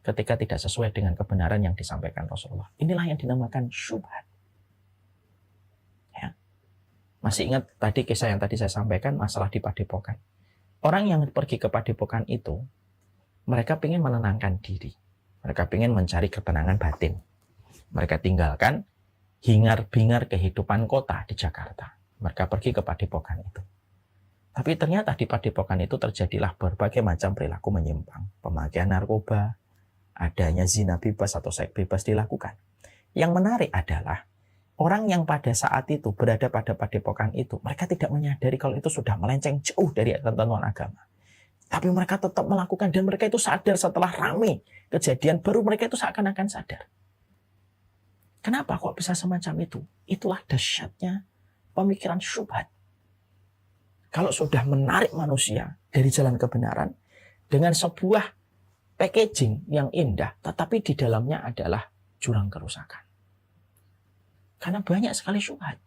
Ketika tidak sesuai dengan kebenaran yang disampaikan Rasulullah. Inilah yang dinamakan syubhat. Ya. Masih ingat tadi kisah yang tadi saya sampaikan masalah di Padepokan. Orang yang pergi ke Padepokan itu, mereka ingin menenangkan diri. Mereka ingin mencari ketenangan batin. Mereka tinggalkan hingar-bingar kehidupan kota di Jakarta. Mereka pergi ke Padepokan itu. Tapi ternyata di Padepokan itu terjadilah berbagai macam perilaku menyimpang. Pemakaian narkoba, adanya zina bebas atau seks bebas dilakukan. Yang menarik adalah orang yang pada saat itu berada pada Padepokan itu, mereka tidak menyadari kalau itu sudah melenceng jauh dari ketentuan agama. Tapi mereka tetap melakukan dan mereka itu sadar setelah ramai kejadian baru mereka itu seakan-akan sadar. Kenapa kok bisa semacam itu? Itulah dahsyatnya pemikiran syubhat. Kalau sudah menarik manusia dari jalan kebenaran dengan sebuah packaging yang indah, tetapi di dalamnya adalah jurang kerusakan. Karena banyak sekali syubhat.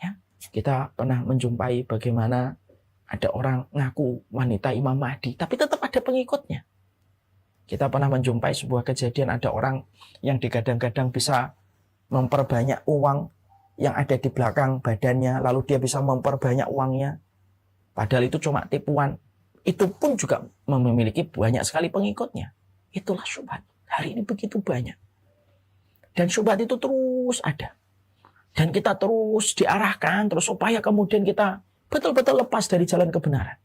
Ya, kita pernah menjumpai bagaimana ada orang ngaku wanita Imam Mahdi, tapi tetap ada pengikutnya. Kita pernah menjumpai sebuah kejadian ada orang yang digadang-gadang bisa memperbanyak uang yang ada di belakang badannya, lalu dia bisa memperbanyak uangnya. Padahal itu cuma tipuan. Itu pun juga memiliki banyak sekali pengikutnya. Itulah syubhat. Hari ini begitu banyak. Dan syubhat itu terus ada. Dan kita terus diarahkan, terus supaya kemudian kita betul-betul lepas dari jalan kebenaran.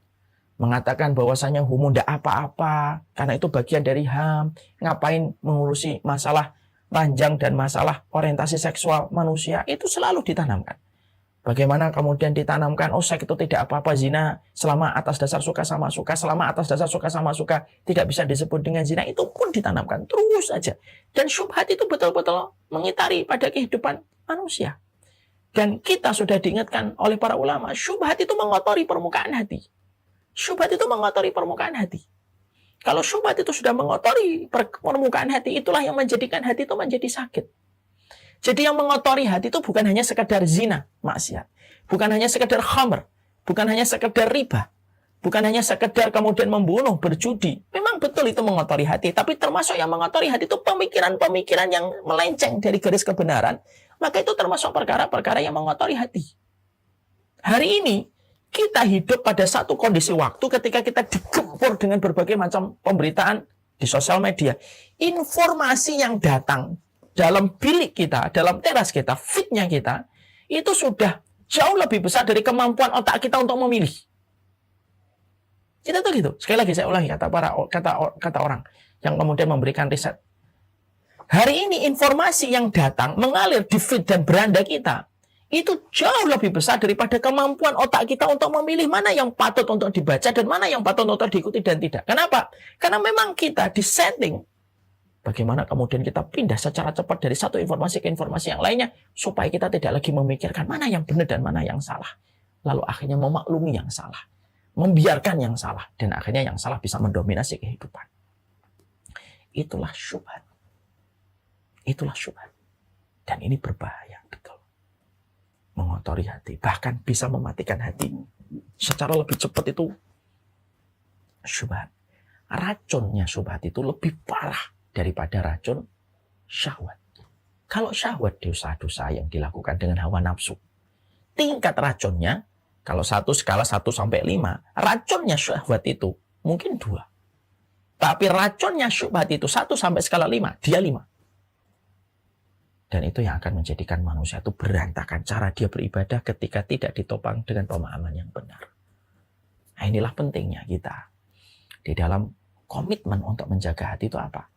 Mengatakan bahwasanya homo ndak apa-apa, karena itu bagian dari HAM. Ngapain mengurusi masalah ranjang dan masalah orientasi seksual manusia, itu selalu ditanamkan. Bagaimana kemudian ditanamkan, oh seks itu tidak apa-apa, zina selama atas dasar suka sama suka, selama atas dasar suka sama suka tidak bisa disebut dengan zina, itu pun ditanamkan terus saja. Dan syubhat itu betul-betul mengitari pada kehidupan manusia. Dan kita sudah diingatkan oleh para ulama, syubhat itu mengotori permukaan hati. Syubhat itu mengotori permukaan hati. Kalau syubhat itu sudah mengotori permukaan hati, itulah yang menjadikan hati itu menjadi sakit. Jadi yang mengotori hati itu bukan hanya sekedar zina, maksiat. Bukan hanya sekedar khamr. Bukan hanya sekedar riba. Bukan hanya sekedar kemudian membunuh, berjudi. Memang betul itu mengotori hati. Tapi termasuk yang mengotori hati itu pemikiran-pemikiran yang melenceng dari garis kebenaran. Maka itu termasuk perkara-perkara yang mengotori hati. Hari ini, kita hidup pada satu kondisi waktu ketika kita digempur dengan berbagai macam pemberitaan di sosial media. Informasi yang datang dalam bilik kita, dalam teras kita, feed-nya kita, itu sudah jauh lebih besar dari kemampuan otak kita untuk memilih. Kita tuh gitu. Sekali lagi saya ulangi kata orang yang kemudian memberikan riset. Hari ini informasi yang datang mengalir di feed dan beranda kita itu jauh lebih besar daripada kemampuan otak kita untuk memilih mana yang patut untuk dibaca dan mana yang patut untuk diikuti dan tidak. Kenapa? Karena memang kita disetting bagaimana kemudian kita pindah secara cepat dari satu informasi ke informasi yang lainnya supaya kita tidak lagi memikirkan mana yang benar dan mana yang salah. Lalu akhirnya memaklumi yang salah, membiarkan yang salah, dan akhirnya yang salah bisa mendominasi kehidupan. Itulah syubhat. Itulah syubhat. Dan ini berbahaya, betul. Mengotori hati, bahkan bisa mematikan hati secara lebih cepat. Itu syubhat. Racunnya syubhat itu lebih parah daripada racun syahwat. Kalau syahwat, dosa-dosa yang dilakukan dengan hawa nafsu, tingkat racunnya, kalau skala 1 sampai 5, racunnya syahwat itu mungkin 2. Tapi racunnya syubhat itu 1 sampai skala 5, dia 5. Dan itu yang akan menjadikan manusia itu berantakan cara dia beribadah ketika tidak ditopang dengan pemahaman yang benar. Nah, inilah pentingnya kita di dalam komitmen untuk menjaga hati itu apa?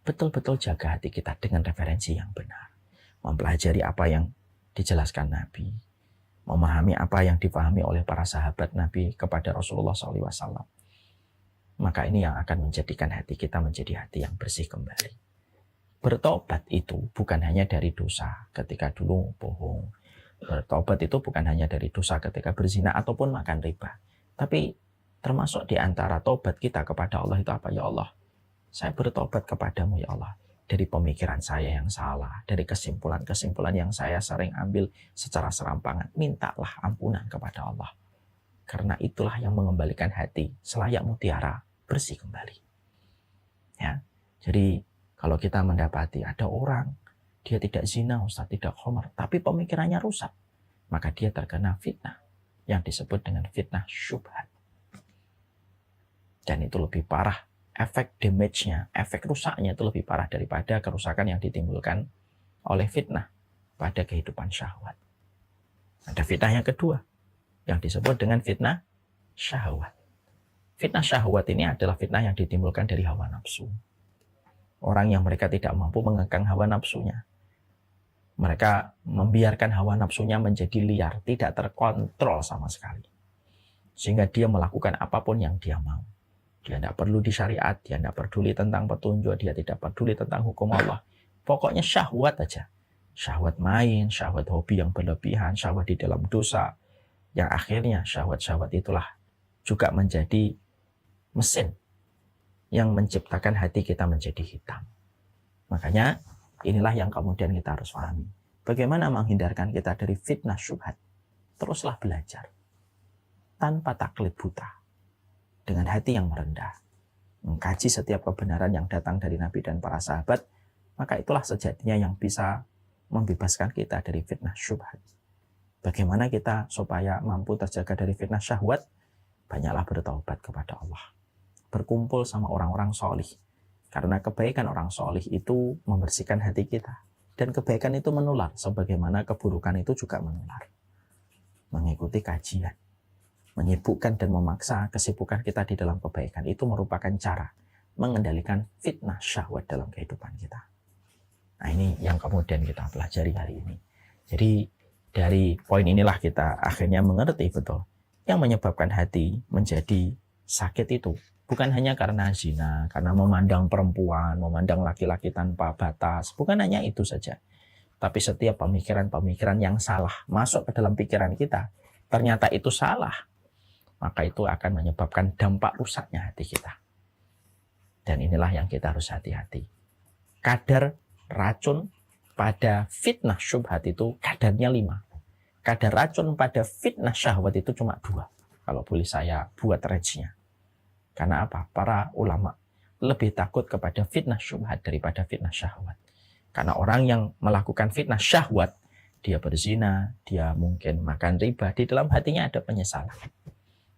Betul-betul jaga hati kita dengan referensi yang benar. Mempelajari apa yang dijelaskan Nabi. Memahami apa yang dipahami oleh para sahabat Nabi kepada Rasulullah SAW. Maka ini yang akan menjadikan hati kita menjadi hati yang bersih kembali. Bertobat itu bukan hanya dari dosa ketika dulu bohong. Bertobat itu bukan hanya dari dosa ketika berzina ataupun makan riba. Tapi termasuk di antara tobat kita kepada Allah itu apa? Ya Allah, saya bertobat kepadamu ya Allah. Dari pemikiran saya yang salah, dari kesimpulan-kesimpulan yang saya sering ambil secara serampangan. Mintalah ampunan kepada Allah. Karena itulah yang mengembalikan hati selayak mutiara bersih kembali. Ya, jadi kalau kita mendapati ada orang, dia tidak zina, Ustaz, tidak khamar, tapi pemikirannya rusak, maka dia terkena fitnah yang disebut dengan fitnah syubhat. Dan itu lebih parah, efek damage-nya, efek rusaknya itu lebih parah daripada kerusakan yang ditimbulkan oleh fitnah pada kehidupan syahwat. Ada fitnah yang kedua, yang disebut dengan fitnah syahwat. Fitnah syahwat ini adalah fitnah yang ditimbulkan dari hawa nafsu. Orang yang mereka tidak mampu mengekang hawa nafsunya. Mereka membiarkan hawa nafsunya menjadi liar, tidak terkontrol sama sekali. Sehingga dia melakukan apapun yang dia mau. Dia tidak perlu disyariat, dia tidak peduli tentang petunjuk, dia tidak peduli tentang hukum Allah. Pokoknya syahwat aja. Syahwat main, syahwat hobi yang berlebihan, syahwat di dalam dosa. Yang akhirnya syahwat-syahwat itulah juga menjadi mesin yang menciptakan hati kita menjadi hitam. Makanya inilah yang kemudian kita harus pahami. Bagaimana menghindarkan kita dari fitnah syubhat? Teruslah belajar. Tanpa taklid buta. Dengan hati yang merendah. mengkaji setiap kebenaran yang datang dari Nabi dan para sahabat, maka itulah sejatinya yang bisa membebaskan kita dari fitnah syubhat. Bagaimana kita supaya mampu terjaga dari fitnah syahwat? Banyaklah bertaubat kepada Allah. Berkumpul sama orang-orang solih. Karena kebaikan orang solih itu membersihkan hati kita. Dan kebaikan itu menular, sebagaimana keburukan itu juga menular. Mengikuti kajian, menyibukkan dan memaksa kesibukan kita di dalam kebaikan itu merupakan cara mengendalikan fitnah syahwat dalam kehidupan kita. Nah, ini yang kemudian kita pelajari hari ini. Jadi dari poin inilah kita akhirnya mengerti betul yang menyebabkan hati menjadi sakit itu bukan hanya karena zina, karena memandang perempuan, memandang laki-laki tanpa batas, bukan hanya itu saja. Tapi setiap pemikiran-pemikiran yang salah masuk ke dalam pikiran kita, ternyata itu salah, maka itu akan menyebabkan dampak rusaknya hati kita. Dan inilah yang kita harus hati-hati. Kadar racun pada fitnah syubhat itu kadarnya 5. Kadar racun pada fitnah syahwat itu cuma 2. Kalau boleh saya buat range-nya. Karena apa? Para ulama lebih takut kepada fitnah syubhat daripada fitnah syahwat. Karena orang yang melakukan fitnah syahwat, dia berzina, dia mungkin makan riba, di dalam hatinya ada penyesalan.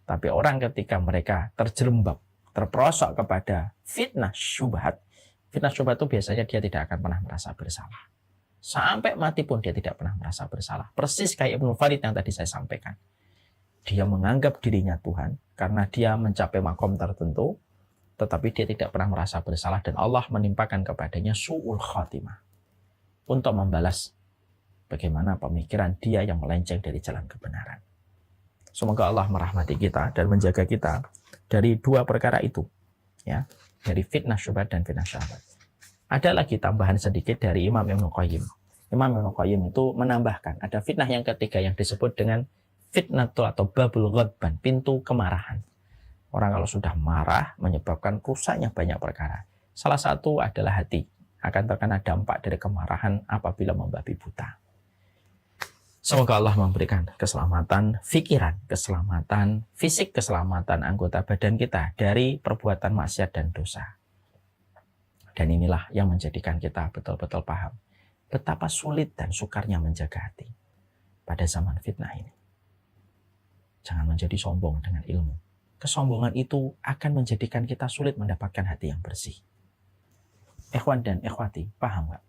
Tapi orang ketika mereka terjerembab, terperosok kepada fitnah syubhat itu biasanya dia tidak akan pernah merasa bersalah. Sampai mati pun dia tidak pernah merasa bersalah. Persis kayak Ibnu Farid yang tadi saya sampaikan. Dia menganggap dirinya Tuhan karena dia mencapai makom tertentu, tetapi dia tidak pernah merasa bersalah dan Allah menimpakan kepadanya su'ul khatimah untuk membalas bagaimana pemikiran dia yang melenceng dari jalan kebenaran. Semoga Allah merahmati kita dan menjaga kita dari 2 perkara itu, ya, dari fitnah syubhat dan fitnah syahwat. Ada lagi tambahan sedikit dari Imam Ibnu Qayyim. Imam Ibnu Qayyim itu menambahkan ada fitnah yang ketiga yang disebut dengan fitnatul atau babul ghadban, pintu kemarahan. Orang kalau sudah marah menyebabkan rusaknya banyak perkara. Salah satu adalah hati akan terkena dampak dari kemarahan apabila membabi buta. Semoga Allah memberikan keselamatan pikiran, keselamatan fisik, keselamatan anggota badan kita dari perbuatan maksiat dan dosa. Dan inilah yang menjadikan kita betul-betul paham betapa sulit dan sukarnya menjaga hati pada zaman fitnah ini. Jangan menjadi sombong dengan ilmu. Kesombongan itu akan menjadikan kita sulit mendapatkan hati yang bersih. Ikhwan dan ikhwati, paham nggak?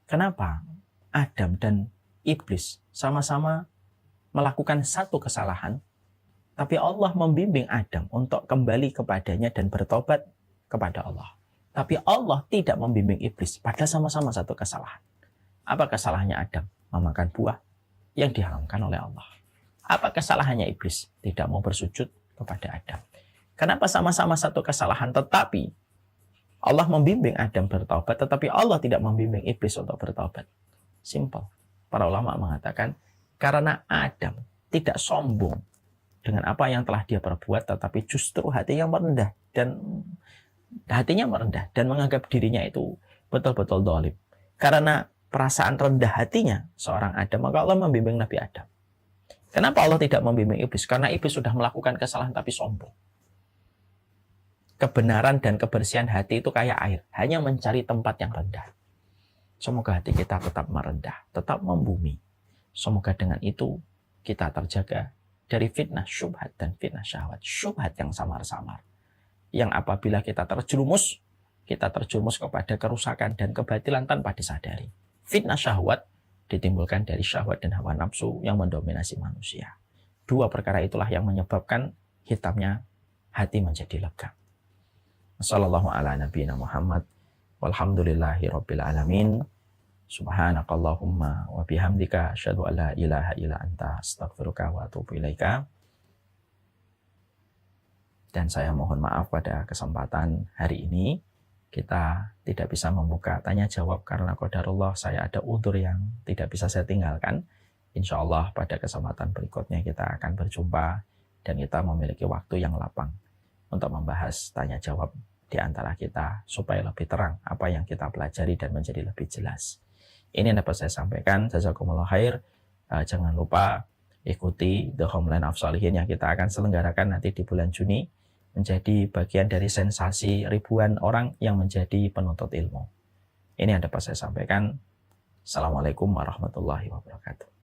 Kenapa Adam dan Iblis sama-sama melakukan satu kesalahan, tapi Allah membimbing Adam untuk kembali kepadanya dan bertobat kepada Allah. Tapi Allah tidak membimbing Iblis, padahal sama-sama satu kesalahan. Apa kesalahannya Adam? Memakan buah yang diharamkan oleh Allah. Apa kesalahannya Iblis? Tidak mau bersujud kepada Adam. Kenapa sama-sama satu kesalahan, tetapi Allah membimbing Adam bertobat, tetapi Allah tidak membimbing Iblis untuk bertobat? Simple. Para ulama mengatakan, karena Adam tidak sombong dengan apa yang telah dia perbuat, tetapi justru hatinya merendah dan menganggap dirinya itu betul-betul zalim. Karena perasaan rendah hatinya seorang Adam, maka Allah membimbing Nabi Adam. Kenapa Allah tidak membimbing Iblis? Karena Iblis sudah melakukan kesalahan tapi sombong. Kebenaran dan kebersihan hati itu kayak air, hanya mencari tempat yang rendah. Semoga hati kita tetap merendah, tetap membumi. Semoga dengan itu kita terjaga dari fitnah syubhat dan fitnah syahwat. Syubhat yang samar-samar. Yang apabila kita terjerumus kepada kerusakan dan kebatilan tanpa disadari. Fitnah syahwat ditimbulkan dari syahwat dan hawa nafsu yang mendominasi manusia. 2 perkara itulah yang menyebabkan hitamnya hati menjadi lega. Wassallallahu ala nabiyina Muhammad walhamdulillahi rabbil alamin. Subhanakallahumma wa bihamdika asyhadu an la ilaha illa anta astaghfiruka wa atubu ilaika. Dan saya mohon maaf pada kesempatan hari ini kita tidak bisa membuka tanya jawab karena qadarullah saya ada udzur yang tidak bisa saya tinggalkan. Insya Allah pada kesempatan berikutnya kita akan berjumpa dan kita memiliki waktu yang lapang untuk membahas tanya jawab di antara kita supaya lebih terang apa yang kita pelajari dan menjadi lebih jelas. Ini yang dapat saya sampaikan. Jazakumullah khair. Jangan lupa ikuti The Homeland of Shalihin yang kita akan selenggarakan nanti di bulan Juni menjadi bagian dari sensasi ribuan orang yang menjadi penuntut ilmu. Ini yang dapat saya sampaikan. Assalamualaikum warahmatullahi wabarakatuh.